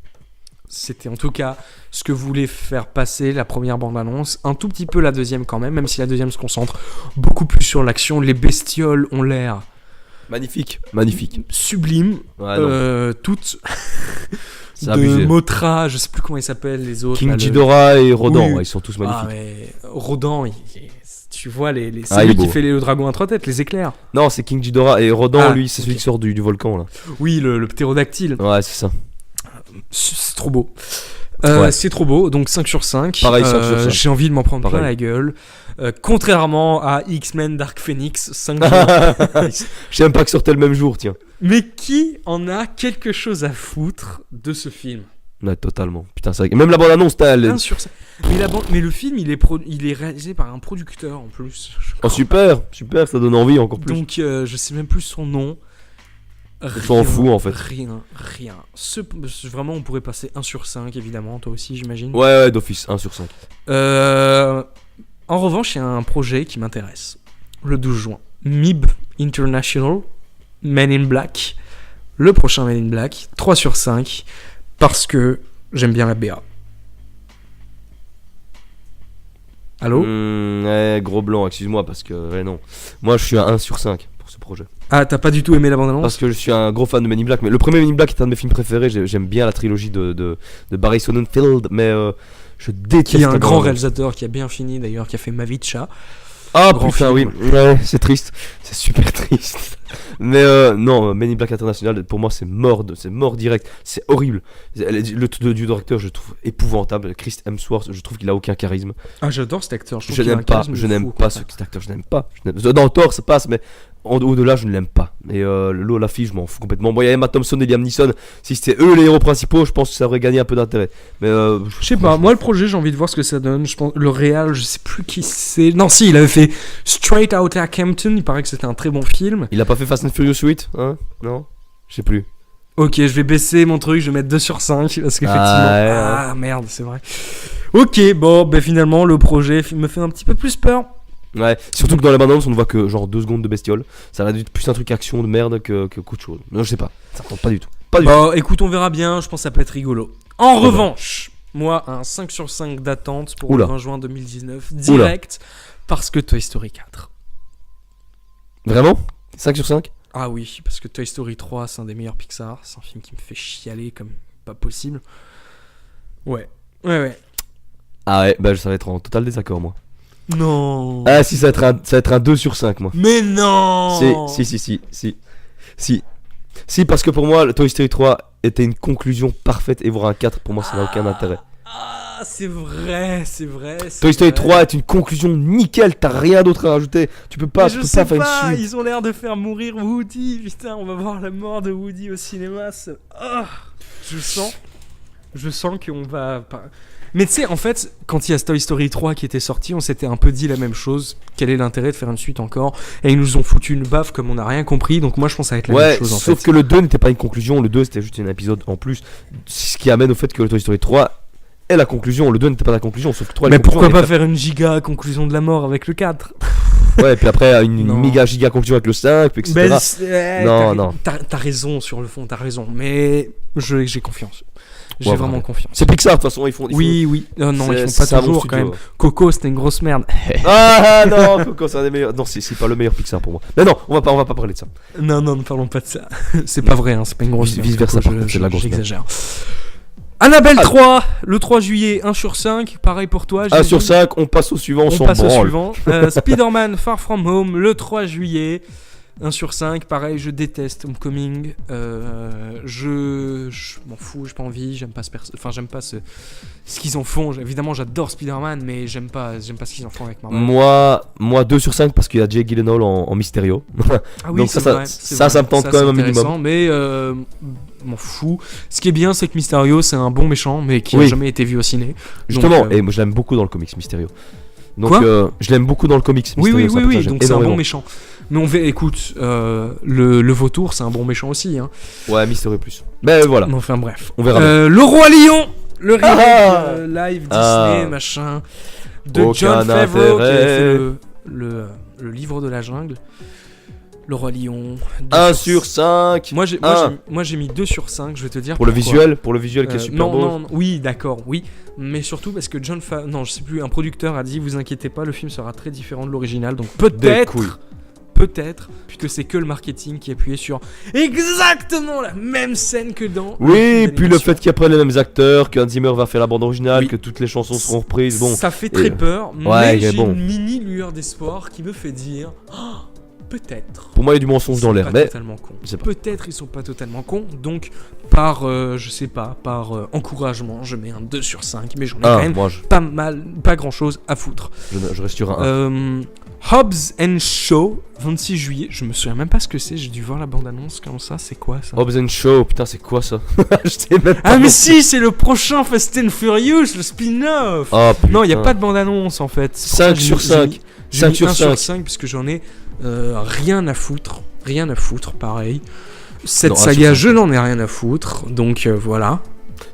C'était en tout cas ce que voulait faire passer la première bande-annonce. Un tout petit peu la deuxième quand même si la deuxième se concentre beaucoup plus sur l'action. Les bestioles ont l'air Magnifique. sublimes. Ouais, Toutes C'est de abusé. Mothra, je sais plus comment ils s'appellent les autres. King là, Ghidorah et Rodan, Oui. ouais, ils sont tous magnifiques. Ah mais Rodan, tu vois c'est Ah, il lui est qui beau. fait le dragon à trois têtes, les éclairs. Non, c'est King Ghidorah et Rodan, Ah, lui, c'est celui ok. qui sort du volcan là. Oui, le ptérodactyle. Ouais, c'est ça. C'est trop beau. Ouais. C'est trop beau, donc 5 sur 5. Pareil, 5 sur 5. J'ai envie de m'en prendre plein Pareil. la gueule. Contrairement à X-Men Dark Phoenix, 5 jours. Je sais même pas que sortait le même jour, tiens. Mais qui en a quelque chose à foutre de ce film? Ouais, totalement. Putain, c'est vrai. Même la bande-annonce, t'as. 1 sur 5. Mais le film, il est réalisé par un producteur en plus. Oh, super, ça donne envie encore plus. Donc, je sais même plus son nom. s'en fout, en fait. Rien. Vraiment, on pourrait passer 1 sur 5, évidemment. Toi aussi, j'imagine. Ouais, d'office, 1 sur 5. En revanche, il y a un projet qui m'intéresse. Le 12 juin. MIB International, Men in Black. Le prochain Men in Black. 3 sur 5. Parce que j'aime bien la BA. Allô? Ouais, gros blanc, excuse-moi, parce que. Ouais, non. Moi, je suis à 1 sur 5 pour ce projet. Ah, t'as pas du tout aimé la bande-annonce? Parce que je suis un gros fan de Men in Black. Mais le premier Men in Black est un de mes films préférés. J'aime bien la trilogie de Barry Sonnenfeld. Mais je déteste. Qui est un la grand bande-annonce. réalisateur qui a bien fini d'ailleurs, qui a fait Mavicha. Ah Grand putain, oui. film. Ouais, c'est triste. C'est super triste. Mais non, Men in Black International, pour moi, c'est mort direct. C'est horrible. Le duo d'acteur, je trouve épouvantable. Chris Hemsworth, je trouve qu'il a aucun charisme. Ah, j'adore cet acteur. trouve Je qu'il a un n'aime pas, charisme de je fou, n'aime au pas contraire. cet acteur, je n'aime pas. Dans Thor, ça passe, mais au-delà, je ne l'aime pas. Et la fille, je m'en fous complètement. Bon, il y a Emma Thompson et Liam Neeson. Si c'était eux les héros principaux, je pense que ça aurait gagné un peu d'intérêt. Mais Je sais pas, moi le projet, j'ai envie de voir ce que ça donne. Je pense le réal, je sais plus qui c'est. Non, si, il avait fait Straight Outta Compton. Il paraît que c'était un très bon film. Il a pas fait Fast and Furious 8, hein? Non? Je sais plus. Ok, je vais baisser mon truc, je vais mettre 2 sur 5 parce qu'effectivement. Ah, ouais. Merde, c'est vrai. Ok, bon, ben finalement, le projet me fait un petit peu plus peur. Ouais, surtout que dans la bande-annonce, on ne voit que genre 2 secondes de bestiole. Ça a dû être plus un truc action de merde que coup de chose. Non, je sais pas. Ça compte pas du tout. Pas du tout. Bon, écoute, on verra bien. Je pense que ça peut être rigolo. En revanche, moi, un 5 sur 5 d'attente pour Oula. le 20 juin 2019, direct, parce que Toy Story 4. Vraiment? 5 sur 5? Ah oui, parce que Toy Story 3, c'est un des meilleurs Pixar. C'est un film qui me fait chialer comme pas possible. Ouais. Ah ouais, bah ça va être en total désaccord, moi. Non. Ah si, ça va être un 2 sur 5, moi. Mais non. Si, parce que pour moi, le Toy Story 3 était une conclusion parfaite et voir un 4, pour moi, ça n'a aucun intérêt. Ah, c'est vrai. Toy Story 3 est une conclusion nickel, t'as rien d'autre à rajouter. Tu peux pas, Mais tu je peux sais pas faire pas, une suite. ils ont l'air de faire mourir Woody. Putain, on va voir la mort de Woody au cinéma. Je sens qu'on va pas. Mais tu sais, en fait, quand il y a Toy Story 3 qui était sorti, on s'était un peu dit la même chose. Quel est l'intérêt de faire une suite encore? Et ils nous ont foutu une baffe comme on n'a rien compris. Donc moi, je pense que ça va être la même Ouais, chose en sauf fait. que le 2 n'était pas une conclusion, le 2 c'était juste un épisode en plus. Ce qui amène au fait que le Toy Story 3 est la conclusion. Le 2 n'était pas la conclusion, sauf que le 3 est la Mais pourquoi conclusion, pas faire une giga conclusion de la mort avec le 4? Ouais, et puis après une Non. méga giga conclusion avec le 5, etc. Ben, Non. T'as raison sur le fond, t'as raison. Mais j'ai confiance. J'ai Ouais, vraiment ouais. confiance. C'est Pixar, de toute façon, ils font. Oui. Non, ils font c'est pas un bon toujours quand studio. même. Coco, c'était une grosse merde. Ah non, Coco, c'est un des meilleurs. Non, c'est pas le meilleur Pixar pour moi. Mais non, on va pas parler de ça. Non, ne parlons pas de ça. C'est pas vrai, hein, c'est pas une grosse merde. Vice versa, Coco, par contre, c'est de la grosse merde. j'exagère. Annabelle 3, le 3 juillet, 1 sur 5. Pareil pour toi. 1 sur 5, on passe au suivant, on On s'en passe au branle. suivant. Spider-Man Far From Home, le 3 juillet. 1 sur 5, pareil, je déteste Homecoming. Je m'en fous, j'ai pas envie, j'aime pas ce qu'ils en font. Évidemment, j'adore Spider-Man, mais j'aime pas ce qu'ils en font avec Marvel. Moi 2 sur 5 parce qu'il y a Jake Gyllenhaal en Mysterio. Ah oui, Donc c'est ça vrai, me tente quand c'est même un intéressant, minimum. Mais m'en fous. Ce qui est bien, c'est que Mysterio, c'est un bon méchant, mais qui a Oui. jamais été vu au ciné. Justement, Donc, et moi je l'aime beaucoup dans le comics Mysterio. Donc Quoi je l'aime beaucoup dans le comics Oui, Mysterio, c'est un personnage donc c'est un bon énormément. méchant. Mais on verra, écoute, le vautour, c'est un bon méchant aussi. Hein. Ouais, Mysterio plus. Ben voilà, Mais enfin bref. on verra bien. Le Roi Lion, le remake Ah live Disney, Ah. machin, de Aucun John Favreau, qui avait intérêt. fait le livre de la jungle. Le Roi Lion. 1 sur 5. Moi j'ai mis 2 sur 5, je vais te dire. Pour le pourquoi. visuel qui est super beau. Non, oui, d'accord, oui. Mais surtout parce que non, je sais plus, un producteur a dit, vous inquiétez pas, le film sera très différent de l'original. Donc peut-être que c'est que le marketing qui est appuyé sur exactement la même scène que dans. Oui, puis le fait qu'ils apprennent les mêmes acteurs, que Hans Zimmer va faire la bande originale, Oui. que toutes les chansons seront reprises. Bon, ça fait très peur, mais Ouais, j'ai bon. une mini lueur d'espoir qui me fait dire peut-être. pour moi il y a du mensonge dans l'air, mais Totalement con. je sais pas. Peut-être ils sont pas totalement cons, donc par encouragement, je mets un 2 sur 5, mais j'en ai quand même moi pas grand chose à foutre. je reste sur un 1. Hobbs and Shaw, 26 juillet, je me souviens même pas ce que c'est, j'ai dû voir la bande-annonce comme ça, c'est quoi ça? Hobbs and Shaw, putain, c'est quoi ça? Je sais même pas. Ah mais si, c'est le prochain Fast and Furious, le spin-off. Oh, putain. Non, il y a pas de bande-annonce en fait. C'est pour 5 ça que sur j'ai 5. mis 5 1 sur sur 5. 5 puisque j'en ai rien à foutre, pareil. Cette Non, 1 sur saga, 5. je n'en ai rien à foutre, donc voilà.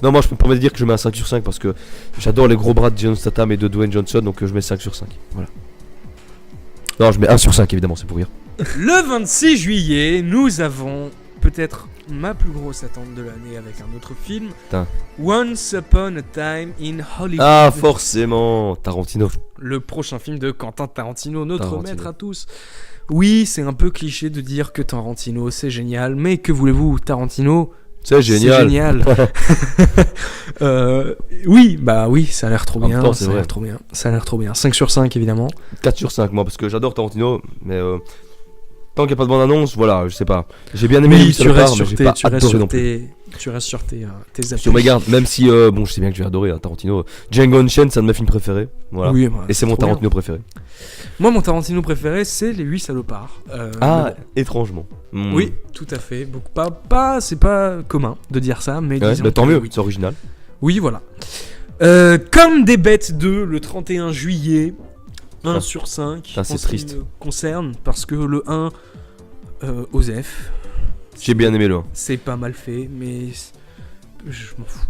Non, moi je peux me permettre de dire que je mets un 5 sur 5 parce que j'adore les gros bras de Jason Statham et de Dwayne Johnson, donc je mets 5 sur 5. Voilà. Non, je mets 1 sur 5 évidemment, c'est pour rire. Le 26 juillet, nous avons peut-être ma plus grosse attente de l'année avec un autre film. Putain. Once Upon a Time in Hollywood. Ah, forcément, Tarantino. Le prochain film de Quentin Tarantino, notre Tarantino. maître à tous. Oui, c'est un peu cliché de dire que Tarantino c'est génial, mais que voulez-vous, Tarantino C'est génial. C'est génial. Oui, bah oui, ça a l'air trop En même bien. temps, c'est Ça a vrai. l'air trop bien. Ça a l'air trop bien. 5 sur 5 évidemment. 4 sur 5 moi parce que j'adore Tarantino, mais tant qu'il n'y a pas de bande-annonce, voilà, je sais pas. J'ai bien aimé Oui, Louis tu Salopard, restes mais sur j'ai tes, pas tu restes adoré sur non plus. tes, tu restes sur tes appuis. Sur mes gardes, même si, bon, je sais bien que je vais adorer Tarantino. Django Unchained, c'est un de mes films préférés. Voilà. Oui, voilà, Et c'est mon trop bien. Tarantino préféré. Moi, mon Tarantino préféré, c'est Les 8 salopards. Ah, mais bon. étrangement. Oui, tout à fait. Beaucoup, c'est pas commun de dire ça, mais Ouais, disons bah, tant que mieux, oui. c'est original. Oui, voilà. Comme des bêtes 2, le 31 juillet, 1 Ah. sur 5. Putain, c'est en ce qui triste. me concerne, parce que le 1, Osef, J'ai bien aimé le 1. c'est pas mal fait, mais je m'en fous.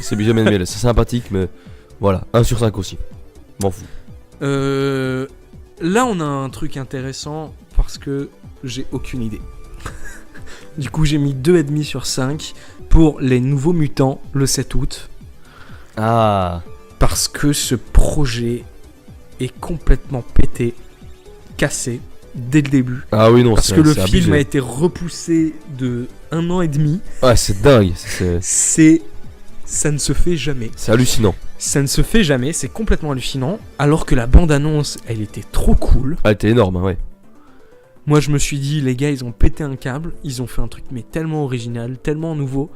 C'est bien aimé, c'est sympathique, mais voilà, 1 sur 5 aussi. M'en fous. Là, on a un truc intéressant, parce que j'ai aucune idée. Du coup, j'ai mis 2,5 sur 5 pour Les Nouveaux Mutants, le 7 août. Ah, Parce que ce projet est complètement pété, cassé, dès le début. ah oui, non, Parce c'est que le c'est film abusé. a été repoussé de 1 an et demi. Ouais, c'est dingue, Ça ne se fait jamais. c'est hallucinant. Ça ne se fait jamais, c'est complètement hallucinant. Alors que la bande-annonce, elle était trop cool. Ah, elle était énorme, hein, ouais. Moi, je me suis dit, les gars, ils ont pété un câble. Ils ont fait un truc, mais tellement original, tellement nouveau.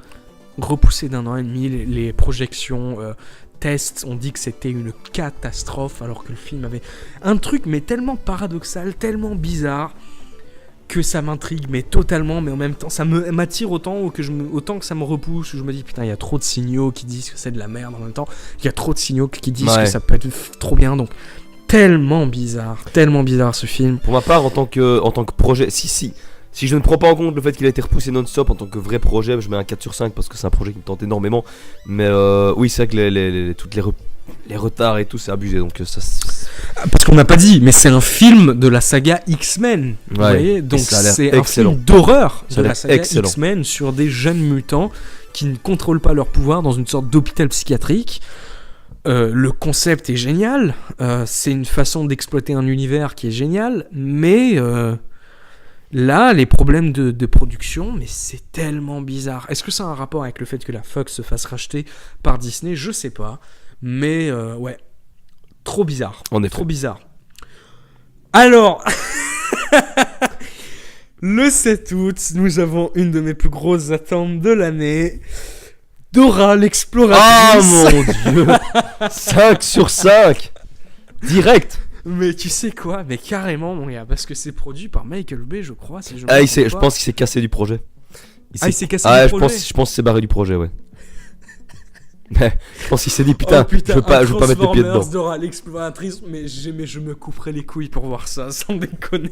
Repoussé d'1 an et demi, les projections, tests, on dit que c'était une catastrophe. Alors que le film avait un truc, mais tellement paradoxal, tellement bizarre, que ça m'intrigue, mais totalement. Mais en même temps, ça m'attire autant que ça me repousse. Je me dis, putain, il y a trop de signaux qui disent que c'est de la merde. En même temps, il y a trop de signaux qui disent Ouais. que ça peut être trop bien. Donc, tellement bizarre ce film. Pour ma part, en tant que projet, si je ne prends pas en compte le fait qu'il a été repoussé non-stop en tant que vrai projet, je mets un 4 sur 5 parce que c'est un projet qui me tente énormément. Mais oui, c'est vrai que toutes les retards et tout, c'est abusé. Donc ça. Parce qu'on n'a pas dit, mais c'est un film de la saga X-Men. Vous Ouais, voyez, et donc ça a l'air c'est un excellent. film d'horreur Ça de a la l'air saga excellent. X-Men sur des jeunes mutants qui ne contrôlent pas leur pouvoir dans une sorte d'hôpital psychiatrique. Le concept est génial. C'est une façon d'exploiter un univers qui est génial, mais là, les problèmes de production, mais c'est tellement bizarre. Est-ce que ça a un rapport avec le fait que la Fox se fasse racheter par Disney? Je sais pas. Mais ouais, trop bizarre. En effet. Trop bizarre. Alors, le 7 août, nous avons une de mes plus grosses attentes de l'année. Dora Ah l'exploratrice. mon dieu 5 sur 5 Direct. Mais tu sais quoi? Mais carrément, mon gars, parce que c'est produit par Michael Bay, je crois. Si je me Ah, trompe je pas. pense qu'il s'est cassé du projet. Il s'est cassé Ah, du je projet. pense qu'il s'est barré du projet, ouais. Je pense qu'il s'est dit putain, Oh, putain, je veux pas mettre les pieds dedans. Transformers Dora l'exploratrice, mais je me couperais les couilles pour voir ça, sans déconner.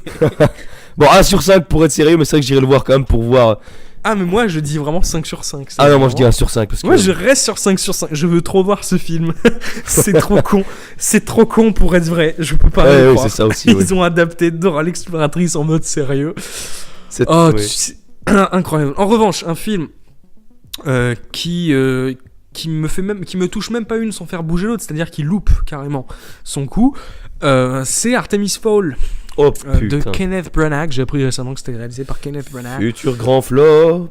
Bon, 1 sur 5 pour être sérieux, mais c'est vrai que j'irai le voir quand même pour voir Ah, mais moi, je dis vraiment 5 sur 5. Ah non, moi je dis 1 sur 5 parce que Moi, je reste sur 5 sur 5. Je veux trop voir ce film. C'est trop con. C'est trop con pour être vrai. Je peux pas le ouais, croire. c'est ça aussi. Ils ont adapté Dora l'exploratrice en mode sérieux. C'est Oh, ouais. c'est incroyable. En revanche, un film qui me touche même pas une sans faire bouger l'autre, c'est-à-dire qu'il loupe carrément son coup. C'est Artemis Fowl Oh de putain. Kenneth Branagh. J'ai appris récemment que c'était réalisé par Kenneth Branagh. Futur grand flop.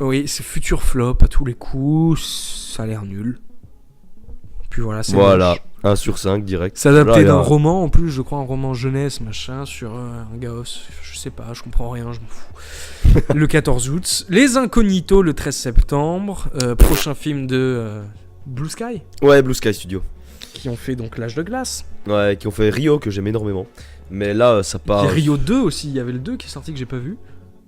Oui, c'est futur flop à tous les coups. Ça a l'air nul. Puis voilà, c'est Voilà, moche. 1 sur 5 direct. C'est adapté Là, d'un il y a- roman, en plus, je crois, un roman jeunesse, machin, sur un gosse. Je sais pas, je comprends rien, je m'en fous. Le 14 août. Les Incognitos, le 13 septembre. Prochain film de Blue Sky, Ouais, Blue Sky Studio. qui ont fait donc L'Âge de glace. Ouais, qui ont fait Rio que j'aime énormément. Mais là, ça Il part. y a Rio 2 aussi, il y avait le 2 qui est sorti que j'ai pas vu.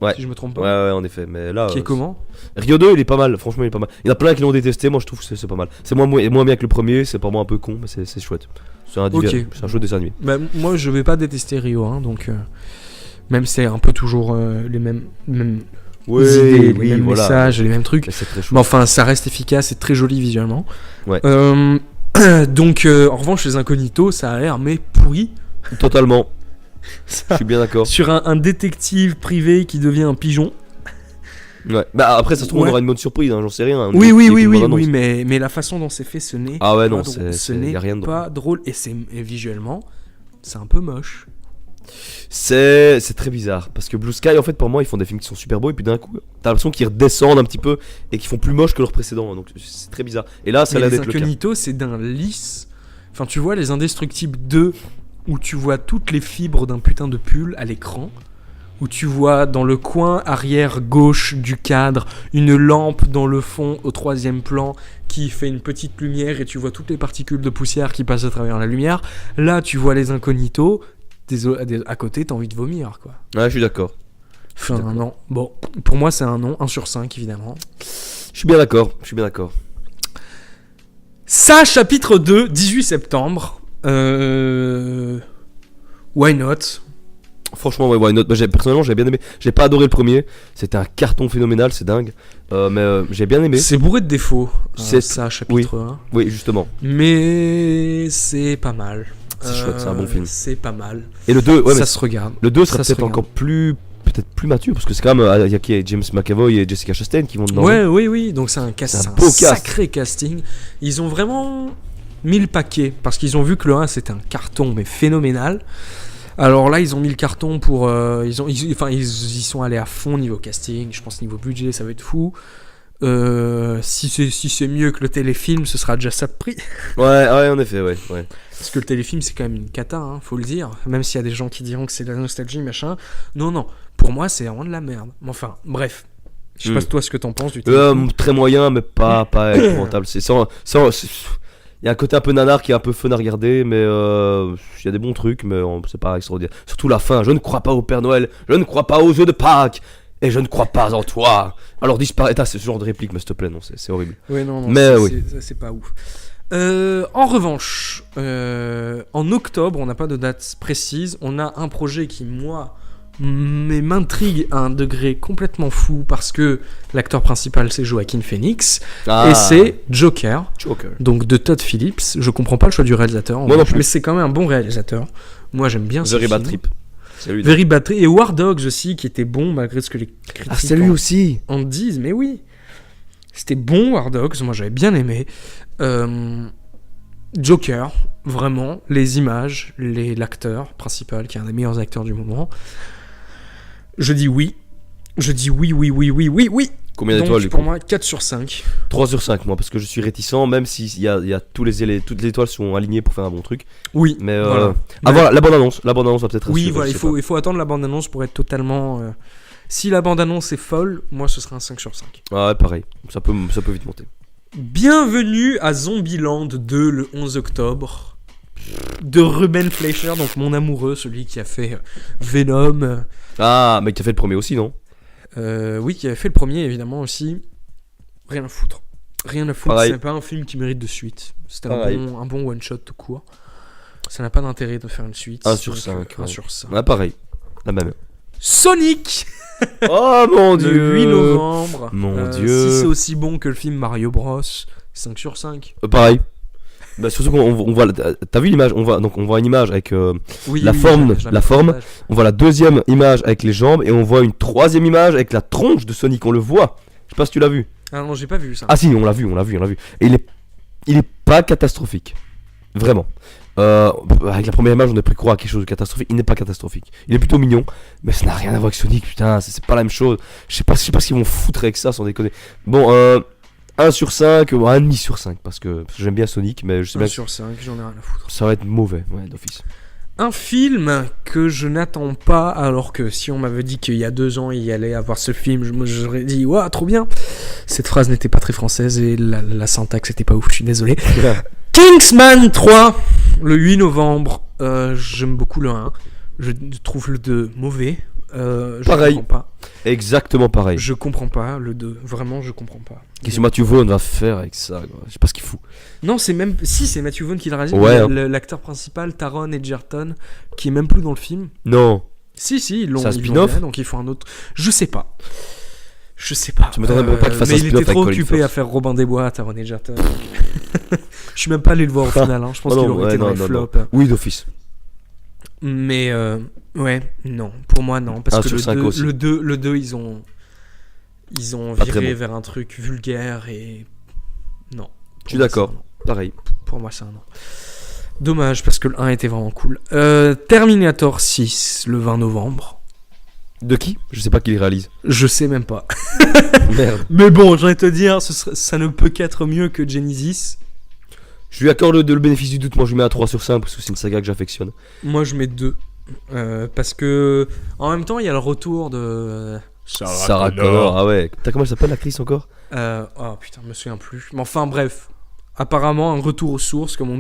Ouais. Si je me trompe Ouais, pas. ouais, en effet. Mais là. Qui est comment Rio 2, il est pas mal. Franchement, il est pas mal. Il y en a plein qui l'ont détesté. Moi, je trouve que c'est pas mal. C'est moins bien que le premier. C'est pas moi un peu con, mais c'est chouette. C'est un, Ok. c'est un chouette dessin animé. Bah, moi, je vais pas détester Rio, hein, donc. Même si c'est un peu toujours les mêmes idées, les mêmes messages, les mêmes trucs. Mais c'est très chouette. Mais enfin, ça reste efficace et très joli visuellement. Ouais. Donc, en revanche, les Incognitos, ça a l'air mais pourri. Totalement. Je Ça- suis bien d'accord. Sur un détective privé qui devient un pigeon. Ouais. Bah après, ça se trouve, Ouais. on aura une bonne surprise. Hein, j'en sais rien. Oui, Il y a qu'une bonne annonce. mais la façon dont c'est fait, ce n'est Ah ouais, pas non, drôle. Ce y n'est a rien de pas drôle. Et visuellement, c'est un peu moche. C'est très bizarre parce que Blue Sky en fait pour moi ils font des films qui sont super beaux et puis d'un coup t'as l'impression qu'ils redescendent un petit peu et qu'ils font plus moche que leurs précédents donc c'est très bizarre et là ça a Mais l'air les d'être le cas. Incognitos, c'est d'un lisse. Enfin, tu vois, les Indestructibles 2, où tu vois toutes les fibres d'un putain de pull à l'écran. Où tu vois dans le coin arrière gauche du cadre une lampe dans le fond au 3e plan qui fait une petite lumière et tu vois toutes les particules de poussière qui passent à travers la lumière. Là, tu vois les Incognitos. À côté, t'as envie de vomir, quoi. Ouais, je suis d'accord. Enfin, un non. Bon, pour moi, c'est un non. 1 sur 5, évidemment. Je suis bien d'accord. Je suis bien d'accord. Ça, chapitre 2, 18 septembre. Why not? Franchement, ouais, why not? Bah, personnellement, j'ai bien aimé. J'ai pas adoré le premier. C'était un carton phénoménal, c'est dingue. Mais j'ai bien aimé. C'est bourré de défauts. C'est- ça, chapitre 1. Oui, justement. Mais c'est pas mal. C'est chouette, c'est un bon film. C'est pas mal. Et le 2, ouais, Ça mais se regarde. le 2 sera ça se peut-être regarde. encore plus mature parce que c'est quand même il y a qui James McAvoy et Jessica Chastain qui vont dedans. Ouais, oui. Donc c'est un cast, C'est un c'est beau un cast. sacré casting. Ils ont vraiment mis le paquet parce qu'ils ont vu que le 1 c'était un carton mais phénoménal. Alors là, ils ont mis le carton pour. Ils y sont allés à fond niveau casting. Je pense niveau budget, ça va être fou. Si c'est mieux que le téléfilm, ce sera déjà ça de prix. Ouais, en effet, ouais. Parce que le téléfilm, c'est quand même une cata, hein, faut le dire. Même s'il y a des gens qui diront que c'est de la nostalgie, machin. Non. Pour moi, c'est vraiment de la merde. Mais enfin, bref. Je sais pas toi ce que t'en penses du téléfilm. Très moyen, mais pas épouvantable. Il y a un côté un peu nanar qui est un peu fun à regarder, mais il y a des bons trucs, mais c'est pas extraordinaire. Surtout la fin. Je ne crois pas au Père Noël, je ne crois pas aux œufs de Pâques, et je ne crois pas en toi. Alors disparaît. C'est ce genre de réplique, mais s'il te plaît, non, c'est horrible. Ouais, non, Mais ça, oui. c'est pas ouf. En revanche, en octobre, on n'a pas de date précise. On a un projet qui, moi, m'intrigue à un degré complètement fou parce que l'acteur principal c'est Joaquin Phoenix et c'est Joker, donc de Todd Phillips. Je comprends pas le choix du réalisateur, Moi non plus. mais c'est quand même un bon réalisateur. Moi j'aime bien ce Very film. Bad Trip. C'est lui. Very Bad Trip et War Dogs aussi qui était bon malgré ce que les critiques c'est lui aussi. en disent, mais oui. C'était bon War Dogs, moi j'avais bien aimé. Joker, vraiment, les images, l'acteur principal qui est un des meilleurs acteurs du moment. Je dis oui. Oui. Combien Donc d'étoiles du pour coup moi 4 sur 5. 3 sur 5 moi parce que je suis réticent même si il y a toutes les étoiles sont alignées pour faire un bon truc. Oui. Mais voilà. voilà la bande annonce va peut-être Oui, rassurer, voilà, je sais pas. il faut attendre la bande annonce pour être totalement si la bande annonce est folle, moi ce sera un 5 sur 5. Ouais, pareil. Ça peut vite monter. Bienvenue à Zombieland 2 le 11 octobre. De Ruben Fleischer, donc mon amoureux, celui qui a fait Venom. Ah, mais qui a fait le premier aussi, non? Oui, qui avait fait le premier, évidemment, aussi. Rien à foutre. Pareil. C'est pas un film qui mérite de suite. C'était Pareil. un bon one-shot tout court. Ça n'a pas d'intérêt de faire une suite. 1 sur Donc, 5. 1 sur 5. Ouais, pareil. La même. Sonic Oh mon dieu. Le 8 novembre. Mon Dieu. Si c'est aussi bon que le film Mario Bros, 5 sur 5. Pareil. Bah, surtout qu'on voit. T'as vu l'image, on voit une image avec Oui, la oui, forme, je l'avais la fait forme. montage. On voit la deuxième image avec les jambes et on voit une troisième image avec la tronche de Sonic. On le voit. Je sais pas si tu l'as vu. Ah non, j'ai pas vu ça. Ah si, on l'a vu. Et il est pas catastrophique. Vraiment. Avec la première image, on a pris croire à quelque chose de catastrophique. Il n'est pas catastrophique. Il est plutôt mignon, mais ça n'a rien à voir avec Sonic. Putain, c'est pas la même chose. Je sais pas ce qu'ils vont foutre avec ça, sans déconner. Bon, 1 sur 5, 1,5 sur 5, parce que j'aime bien Sonic, mais je sais 1 bien sur 5, j'en ai rien à foutre. que ça va être mauvais, ouais, d'office. Un film que je n'attends pas, alors que si on m'avait dit qu'il y a 2 ans il y allait avoir ce film, j'aurais dit waouh, trop bien. Cette phrase n'était pas très française et la syntaxe était pas ouf, je suis désolé. Kingsman 3, le 8 novembre. J'aime beaucoup le 1. Je trouve le 2 mauvais. Je Pareil. comprends pas. Exactement pareil. Je comprends pas le 2. Vraiment, je comprends pas. Qu'est-ce que Matthew Vaughn va faire avec ça, quoi. Je sais pas ce qu'il fout. Non, c'est même. Si, c'est Matthew Vaughn qui le réalise. Ouais, hein. L'acteur principal, Taron Egerton, qui est même plus dans le film. Non. Si, ils l'ont. C'est un ils l'ont spin-off fait, donc ils font un autre. Je sais pas. Tu m'étonnerais même pas qu'il fasse mais un il spin-off était avec trop Colin occupé Firth. à faire Robin des Bois, Taron Egerton. Je suis même pas allé le voir au final. Hein. Je pense Oh qu'il non, aurait ouais, été dans non, les non, flops. Oui, d'office. Mais ouais, non. Pour moi, non. Parce 1 que sur 5 aussi. le 2, ils ont Pas très viré bon. vers un truc vulgaire et. Non. Je suis d'accord. Pareil. Pour moi, c'est un non. Dommage, parce que le 1 était vraiment cool. Terminator 6, le 20 novembre. De qui? Je sais pas qui le réalise. Je sais même pas. Merde. Mais bon, j'allais te dire, ça ne peut qu'être mieux que Genesis. Je lui accorde le bénéfice du doute. Moi, je lui mets un 3 sur 5 parce que c'est une saga que j'affectionne. Moi, je mets 2. Parce que, en même temps, il y a le retour de Sarah Connor. Ah ouais. T'as comment elle s'appelle l'actrice encore? Oh putain, je me souviens plus. Mais enfin, bref. Apparemment, un retour aux sources, comme on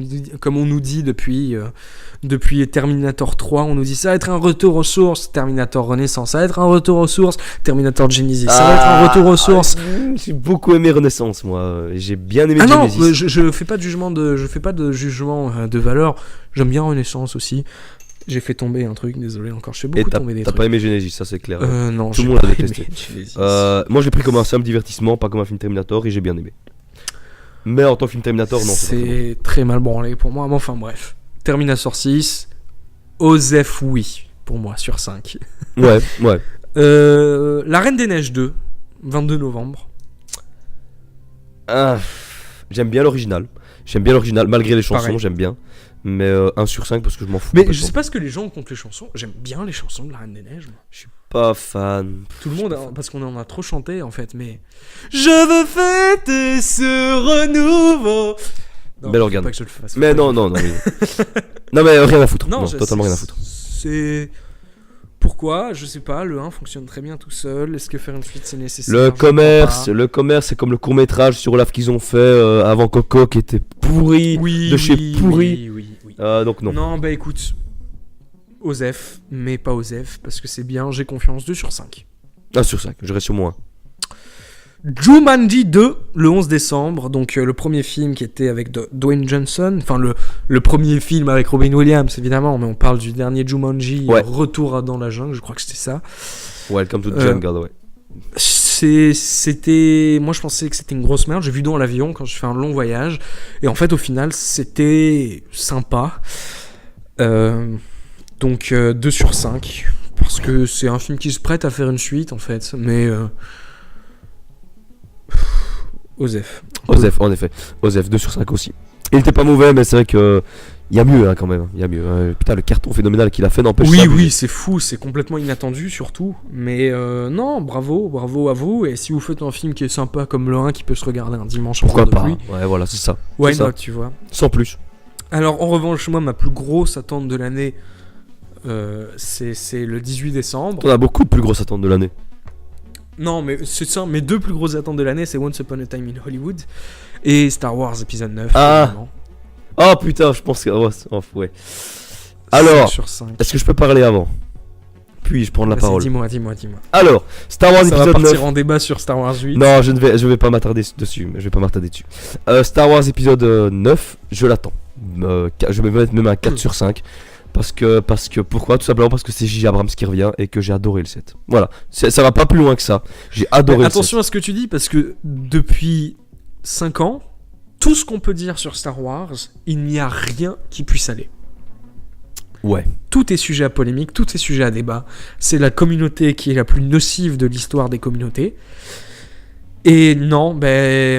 nous dit depuis Terminator 3. On nous dit ça va être un retour aux sources, Terminator Renaissance. Ça va être un retour aux sources, Terminator Genesis. Ça va être un retour aux sources. J'ai beaucoup aimé Renaissance, moi. J'ai bien aimé Ah non, Genesis. je fais pas de jugement de jugement de valeur. J'aime bien Renaissance aussi. J'ai fait tomber un truc, désolé encore. Je fais Et beaucoup tomber des t'as trucs. pas aimé Genesis, ça c'est clair. Non, Tout le j'ai monde l'a pas détesté. aimé Genesis. Moi, je l'ai pris comme un simple divertissement, pas comme un film Terminator, et j'ai bien aimé. Mais en tant que film Terminator, non. C'est très mal branlé pour moi. Mais enfin bref. Terminator 6, Osef oui, pour moi, sur 5. Ouais. La Reine des Neiges 2, 22 novembre. Ah, j'aime bien l'original. Malgré les chansons, Pareil. j'aime bien. Mais 1 sur 5 parce que je m'en fous. Mais je complètement. sais pas ce que les gens ont contre les chansons. J'aime bien les chansons de la Reine des Neiges. Moi. Je suis pas fan. Tout le monde, parce qu'on en a trop chanté en fait, mais. Je veux fêter ce renouveau. Non, Bel faut organe. pas que je le fasse, faut Mais pas non, que- non, non. Oui. Non, mais rien à foutre. Non, je- totalement c'est- rien à foutre. C'est. Pourquoi? Je sais pas. Le 1 fonctionne très bien tout seul. Est-ce que faire une suite c'est nécessaire? Le Je commerce, crois pas. c'est comme le court-métrage sur Olaf qu'ils ont fait avant Coco qui était pourri, Oui, de chez oui, pourri. oui. Donc non. Non, bah écoute. Osef, mais pas Osef, parce que c'est bien, j'ai confiance, 2 sur 5. 1 sur 5, je reste sur moins. Jumanji 2, le 11 décembre, donc le premier film qui était avec Dwayne Johnson, enfin le premier film avec Robin Williams évidemment, mais on parle du dernier Jumanji, Ouais. Retour dans la jungle, je crois que c'était ça. Welcome to the jungle, ouais. C'était, moi je pensais que c'était une grosse merde, j'ai vu dans l'avion quand je fais un long voyage, et en fait au final c'était sympa. Donc 2 sur 5, parce que c'est un film qui se prête à faire une suite en fait, mais Osef, En effet. Osef, 2 sur 5 aussi. Il était pas mauvais, mais c'est vrai que. Il y a mieux quand même. Il y a mieux. Putain, le carton phénoménal qu'il a fait n'empêche Oui, ça. oui, c'est fou, c'est complètement inattendu surtout. Mais non, bravo à vous. Et si vous faites un film qui est sympa comme le 1 qui peut se regarder un dimanche en Pourquoi jour de pas? pluie, Ouais, voilà, c'est ça. why c'est ça. not, tu vois. Sans plus. Alors en revanche, moi, ma plus grosse attente de l'année, c'est le 18 décembre. On a beaucoup de plus grosses attentes de l'année. Non, mais c'est ça, mes 2 plus grosses attentes de l'année, c'est Once Upon a Time in Hollywood et Star Wars épisode 9. Ah. évidemment. Oh putain, je pense que. Ouais. Alors, 5 sur 5. est-ce que je peux parler avant? Puis-je prendre la Vas-y, parole? Dis-moi. Alors, Star Wars Ça va épisode partir 9. en débat sur Star Wars 8. Non, je vais pas m'attarder dessus. Star Wars épisode 9, je l'attends. Je vais mettre même un 4 sur 5. Parce que pourquoi? Tout simplement parce que c'est J.J. Abrams qui revient et que j'ai adoré le set. Voilà, ça va pas plus loin que ça. J'ai adoré le set. Attention à ce que tu dis, parce que depuis 5 ans, tout ce qu'on peut dire sur Star Wars, il n'y a rien qui puisse aller. Ouais. Tout est sujet à polémique, tout est sujet à débat. C'est la communauté qui est la plus nocive de l'histoire des communautés. Et non,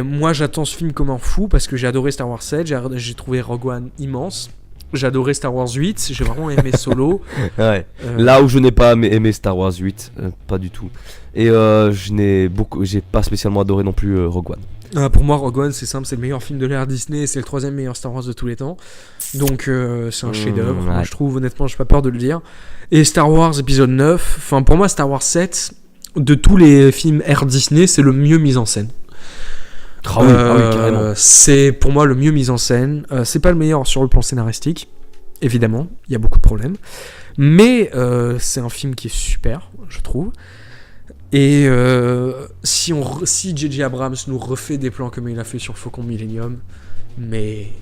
moi j'attends ce film comme un fou parce que j'ai adoré Star Wars 7, j'ai trouvé Rogue One immense. J'ai adoré Star Wars 8, j'ai vraiment aimé Solo. Ouais. Là où je n'ai pas aimé Star Wars 8, pas du tout. Et j'ai pas spécialement adoré non plus Rogue One. Pour moi, Rogue One, c'est simple, c'est le meilleur film de l'ère Disney, c'est le 3e meilleur Star Wars de tous les temps. Donc c'est un chef-d'œuvre, ouais. moi, je trouve, honnêtement, j'ai pas peur de le dire. Et Star Wars épisode 9, enfin pour moi, Star Wars 7, de tous les films ère Disney, c'est le mieux mis en scène. Ah oui, carrément. C'est pour moi le mieux mis en scène. C'est pas le meilleur sur le plan scénaristique, évidemment, il y a beaucoup de problèmes. Mais c'est un film qui est super, je trouve. Et si J.J. Abrams nous refait des plans comme il a fait sur Faucon Millennium, mais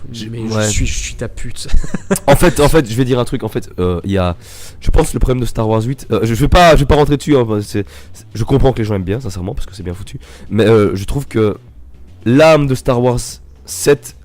ouais. je suis ta pute. En fait, je vais dire un truc. En fait, il y a, je pense, le problème de Star Wars 8. Je vais pas rentrer dessus. Hein, je comprends que les gens aiment bien, sincèrement, parce que c'est bien foutu. Mais je trouve que l'âme de Star Wars 7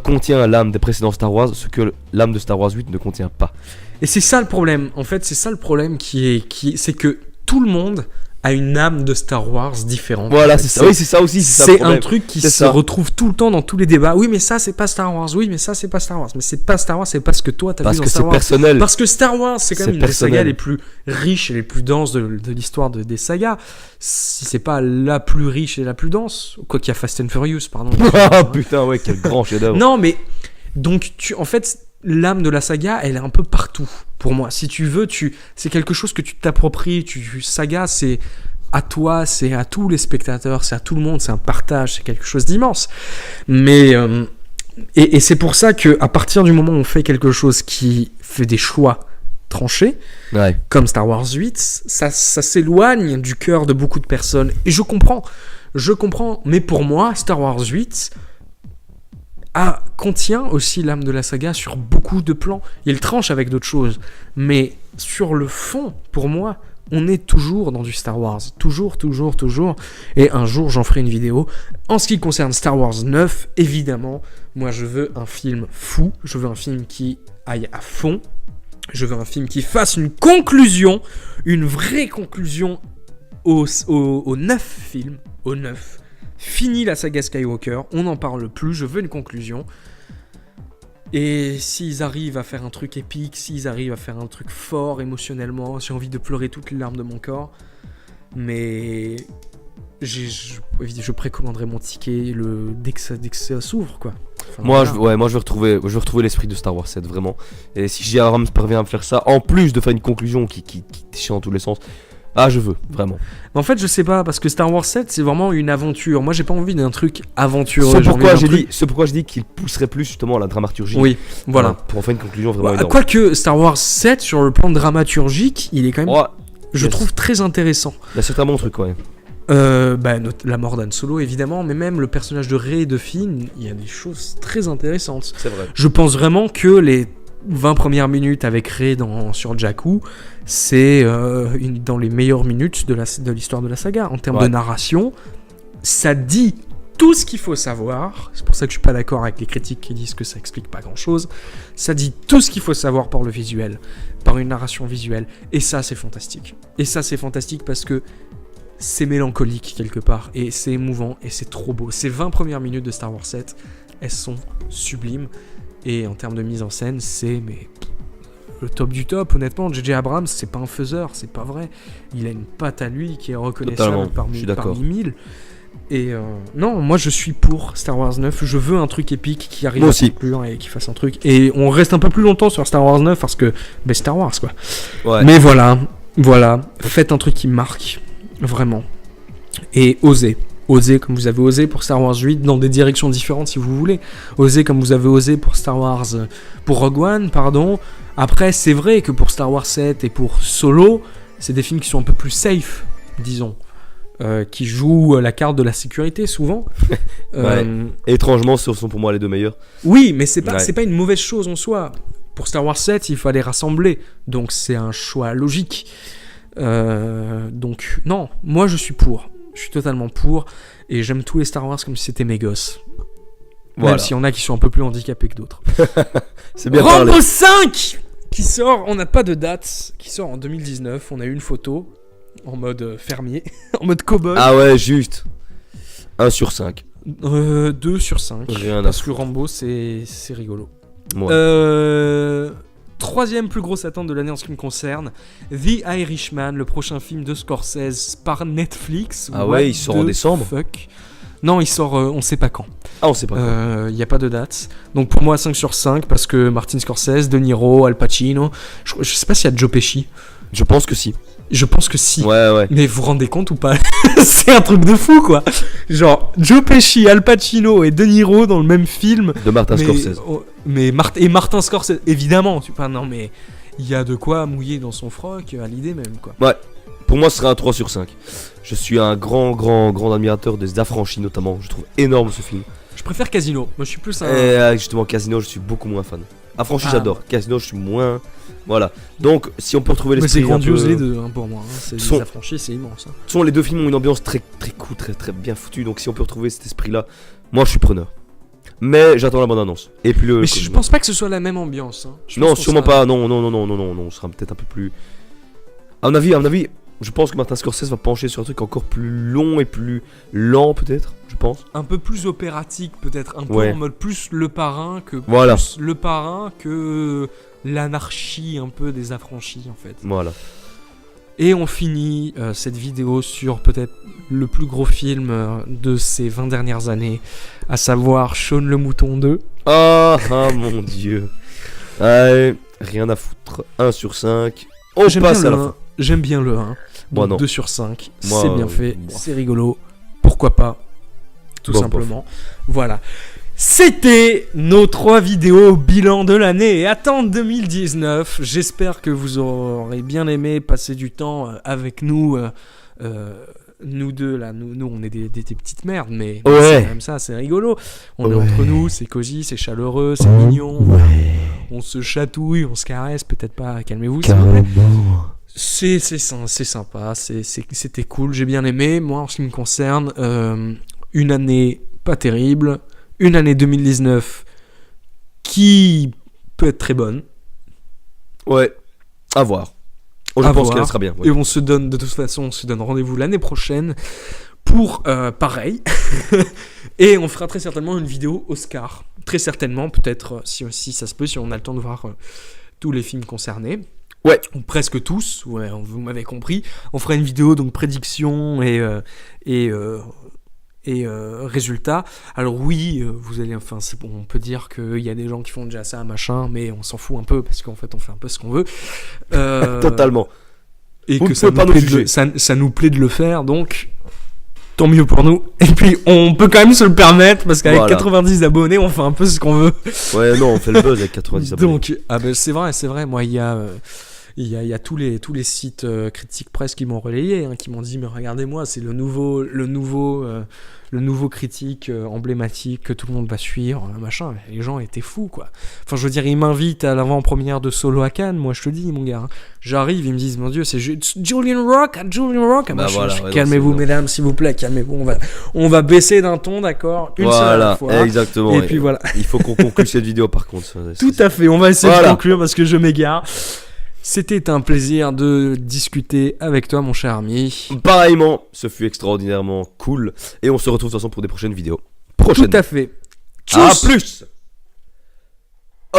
contient l'âme des précédents Star Wars, ce que l'âme de Star Wars 8 ne contient pas. Et c'est ça le problème. En fait, c'est ça le problème c'est que tout le monde a une âme de Star Wars différente. Voilà, en fait. c'est ça. Oui, c'est ça aussi. C'est un truc qui se retrouve tout le temps dans tous les débats. Oui, mais ça, c'est pas Star Wars. Oui, mais ça, c'est pas Star Wars. Mais c'est pas Star Wars, c'est pas ce que toi, t'as vu dans Star Wars. Parce que c'est personnel. Parce que Star Wars, c'est quand même une des personnel. sagas les plus riches et les plus denses de l'histoire des sagas. Si c'est pas la plus riche et la plus dense. Quoi qu'il y a Fast and Furious, pardon. Ah putain, ouais, quel grand chef-d'œuvre. Non, mais donc, en fait, l'âme de la saga, elle est un peu partout. Pour moi, si tu veux, c'est quelque chose que tu t'appropries. Saga, c'est à toi, c'est à tous les spectateurs, c'est à tout le monde, c'est un partage, c'est quelque chose d'immense. Mais et c'est pour ça que à partir du moment où on fait quelque chose qui fait des choix tranchés, ouais. Comme Star Wars 8, ça s'éloigne du cœur de beaucoup de personnes. Et je comprends. Mais pour moi, Star Wars 8 contient aussi l'âme de la saga sur beaucoup de plans. Il tranche avec d'autres choses, mais sur le fond, pour moi, on est toujours dans du Star Wars. Toujours. Et un jour, j'en ferai une vidéo. En ce qui concerne Star Wars 9, évidemment, moi, je veux un film fou. Je veux un film qui aille à fond. Je veux un film qui fasse une conclusion, une vraie conclusion aux 9 films. Aux 9. Fini la saga Skywalker, on n'en parle plus, je veux une conclusion. Et s'ils arrivent à faire un truc épique, s'ils arrivent à faire un truc fort émotionnellement, j'ai envie de pleurer toutes les larmes de mon corps. Mais je précommanderai mon ticket dès que ça s'ouvre, quoi. Enfin, moi, voilà. je veux retrouver l'esprit de Star Wars 7, vraiment. Et si J.J. Abrams parvient à me faire ça, en plus de faire une conclusion qui déchire dans tous les sens, je veux, vraiment. Mais en fait, je sais pas, parce que Star Wars 7, c'est vraiment une aventure. Moi, j'ai pas envie d'un truc aventureux. C'est pourquoi j'ai dit qu'il pousserait plus justement à la dramaturgie. Oui, voilà. Pour en faire une conclusion vraiment énorme. Quoique Star Wars 7, sur le plan dramaturgique, il est quand même, je trouve, très intéressant. Là, c'est un bon truc, ouais. La mort d'Han Solo, évidemment, mais même le personnage de Rey et de Finn, il y a des choses très intéressantes. C'est vrai. Je pense vraiment que les 20 premières minutes avec Rey sur Jakku, c'est dans les meilleures minutes de l'histoire de la saga. En termes de narration, ça dit tout ce qu'il faut savoir. C'est pour ça que je suis pas d'accord avec les critiques qui disent que ça explique pas grand chose. Ça dit tout ce qu'il faut savoir par le visuel, par une narration visuelle. Et ça, c'est fantastique. Et ça, c'est fantastique parce que c'est mélancolique quelque part. Et c'est émouvant et c'est trop beau. Ces 20 premières minutes de Star Wars 7, elles sont sublimes. Et en termes de mise en scène, c'est le top du top. Honnêtement, J.J. Abrams, c'est pas un faiseur, c'est pas vrai. Il a une patte à lui qui est reconnaissable parmi 1000. Et non, moi je suis pour Star Wars 9. Je veux un truc épique qui arrive à conclure et qui fasse un truc. Et on reste un peu plus longtemps sur Star Wars 9 parce que Star Wars, quoi. Ouais. Mais voilà. Faites un truc qui marque, vraiment. Et osez comme vous avez osé pour Star Wars 8 dans des directions différentes si vous voulez. Osez comme vous avez osé pour pour Rogue One, pardon. Après, c'est vrai que pour Star Wars 7 et pour Solo, c'est des films qui sont un peu plus safe, disons. Qui jouent la carte de la sécurité souvent. Et étrangement, ce sont pour moi les deux meilleurs. Oui, mais c'est pas une mauvaise chose en soi. pour Star Wars 7, il fallait rassembler, donc c'est un choix logique. Donc non, moi je suis pour. Je suis totalement pour, et j'aime tous les Star Wars comme si c'était mes gosses. Voilà. Même s'il y en a qui sont un peu plus handicapés que d'autres. C'est bien Rambo parlé. 5 qui sort, on n'a pas de date, qui sort en 2019. On a eu une photo en mode fermier, en mode cow-boy. Ah ouais, juste. 1 sur 5. 2 sur 5. Rien à Parce que Rambo, c'est rigolo. Ouais. Troisième plus grosse attente de l'année en ce qui me concerne, The Irishman, le prochain film de Scorsese par Netflix. Ah What ouais, il sort en the décembre. fuck. Non, il sort, on sait pas quand. Ah, on sait pas. Il n'y a pas de date. Donc pour moi, 5 sur 5, parce que Martin Scorsese, De Niro, Al Pacino. Je sais pas s'il y a Joe Pesci. Je pense que si. Je pense que si. Ouais. Mais vous vous rendez compte ou pas? C'est un truc de fou, quoi. Genre, Joe Pesci, Al Pacino et De Niro dans le même film. De Martin Scorsese. Et Martin Scorsese, évidemment. Non, mais il y a de quoi mouiller dans son froc à l'idée même, quoi. Ouais. Pour moi, ce serait un 3 sur 5. Je suis un grand admirateur des Affranchis, notamment. Je trouve énorme ce film. Je préfère Casino. Moi, je suis plus un. Et justement, Casino, je suis beaucoup moins fan. Affranchis, j'adore. Casino, je suis moins. Voilà. Donc, si on peut retrouver Mais l'esprit. c'est grandiose un peu... les deux, hein, pour moi. Hein. Les Affranchis, c'est immense. Hein. De toute façon, les deux films ont une ambiance très cool, très bien foutue. Donc, si on peut retrouver cet esprit-là, moi, je suis preneur. Mais j'attends la bande-annonce. Et puis le. Mais je pense pas que ce soit la même ambiance. Hein. Non, sûrement pas. Non. On sera peut-être un peu plus. À mon avis, je pense que Martin Scorsese va pencher sur un truc encore plus long et plus lent, peut-être. Je pense. Un peu plus opératique, peut-être. Un peu Ouais. en mode plus le parrain que. Voilà. Plus le parrain que l'anarchie un peu des Affranchis, en fait. Voilà. Et on finit cette vidéo sur peut-être le plus gros film de ces 20 dernières années, à savoir Shaun le Mouton 2. Ah mon dieu. Allez, rien à foutre. 1 sur 5. On J'aime passe bien à la le 1. fin. J'aime bien le 1. Moi, Donc non. 2 sur 5. Moi, C'est bien fait, moi. c'est rigolo. Pourquoi pas? Tout Bof, simplement. Voilà. C'était nos 3 vidéos bilan de l'année et attente 2019. J'espère que vous aurez bien aimé passer du temps avec nous. Nous deux là, nous on est des petites merdes, mais Ouais. c'est quand même ça, c'est rigolo. On est Ouais. entre nous, c'est cosy, c'est chaleureux, c'est mignon. On se chatouille, on se caresse, peut-être pas, calmez-vous s'il vous plaît. C'est sympa, c'était cool, j'ai bien aimé. Moi, en ce qui me concerne, une année pas terrible, une année 2019 qui peut être très bonne. Ouais. À voir. Oh, je À pense voir. qu'elle sera bien. Ouais. Et on se donne, de toute façon, on se donne rendez-vous l'année prochaine pour pareil. Et on fera très certainement une vidéo Oscar. Très certainement, peut-être, si ça se peut, si on a le temps de voir tous les films concernés. Ouais. Ou presque tous, ouais, vous m'avez compris. On fera une vidéo, donc prédiction et résultats. Alors oui, vous allez, enfin, on peut dire qu'il y a des gens qui font déjà ça, machin, mais on s'en fout un peu, parce qu'en fait, on fait un peu ce qu'on veut. Totalement. Et Vous que ne ça pouvez nous, pas nous plaît juger. ça nous plaît de le faire, donc tant mieux pour nous. Et puis on peut quand même se le permettre, parce qu'avec Voilà. 90 abonnés, on fait un peu ce qu'on veut. Ouais, non, on fait le buzz avec 90 abonnés. Donc, ah ben c'est vrai, moi il y a tous les sites critiques presse qui m'ont relayé, hein, qui m'ont dit mais regardez-moi, c'est le nouveau critique emblématique que tout le monde va suivre, machin. Les gens étaient fous, quoi. Enfin, je veux dire, ils m'invitent à l'avant-première de Solo à Cannes, moi je te dis, mon gars. Hein. J'arrive, ils me disent, mon Dieu, c'est Julian Rock. Ah, moi, Bah voilà, je ouais, non, calmez-vous, c'est mesdames, s'il vous plaît, calmez-vous. On va baisser d'un ton, d'accord, une seule Voilà, fois. exactement. Et puis voilà. Il faut qu'on conclue cette vidéo par contre. Tout à fait, on va essayer Voilà. de conclure parce que je m'égare. C'était un plaisir de discuter avec toi, mon cher ami. Pareillement, ce fut extraordinairement cool. Et on se retrouve de toute façon pour des prochaines vidéos. Prochaines. Tout à fait. À Tchuss. plus. Oh.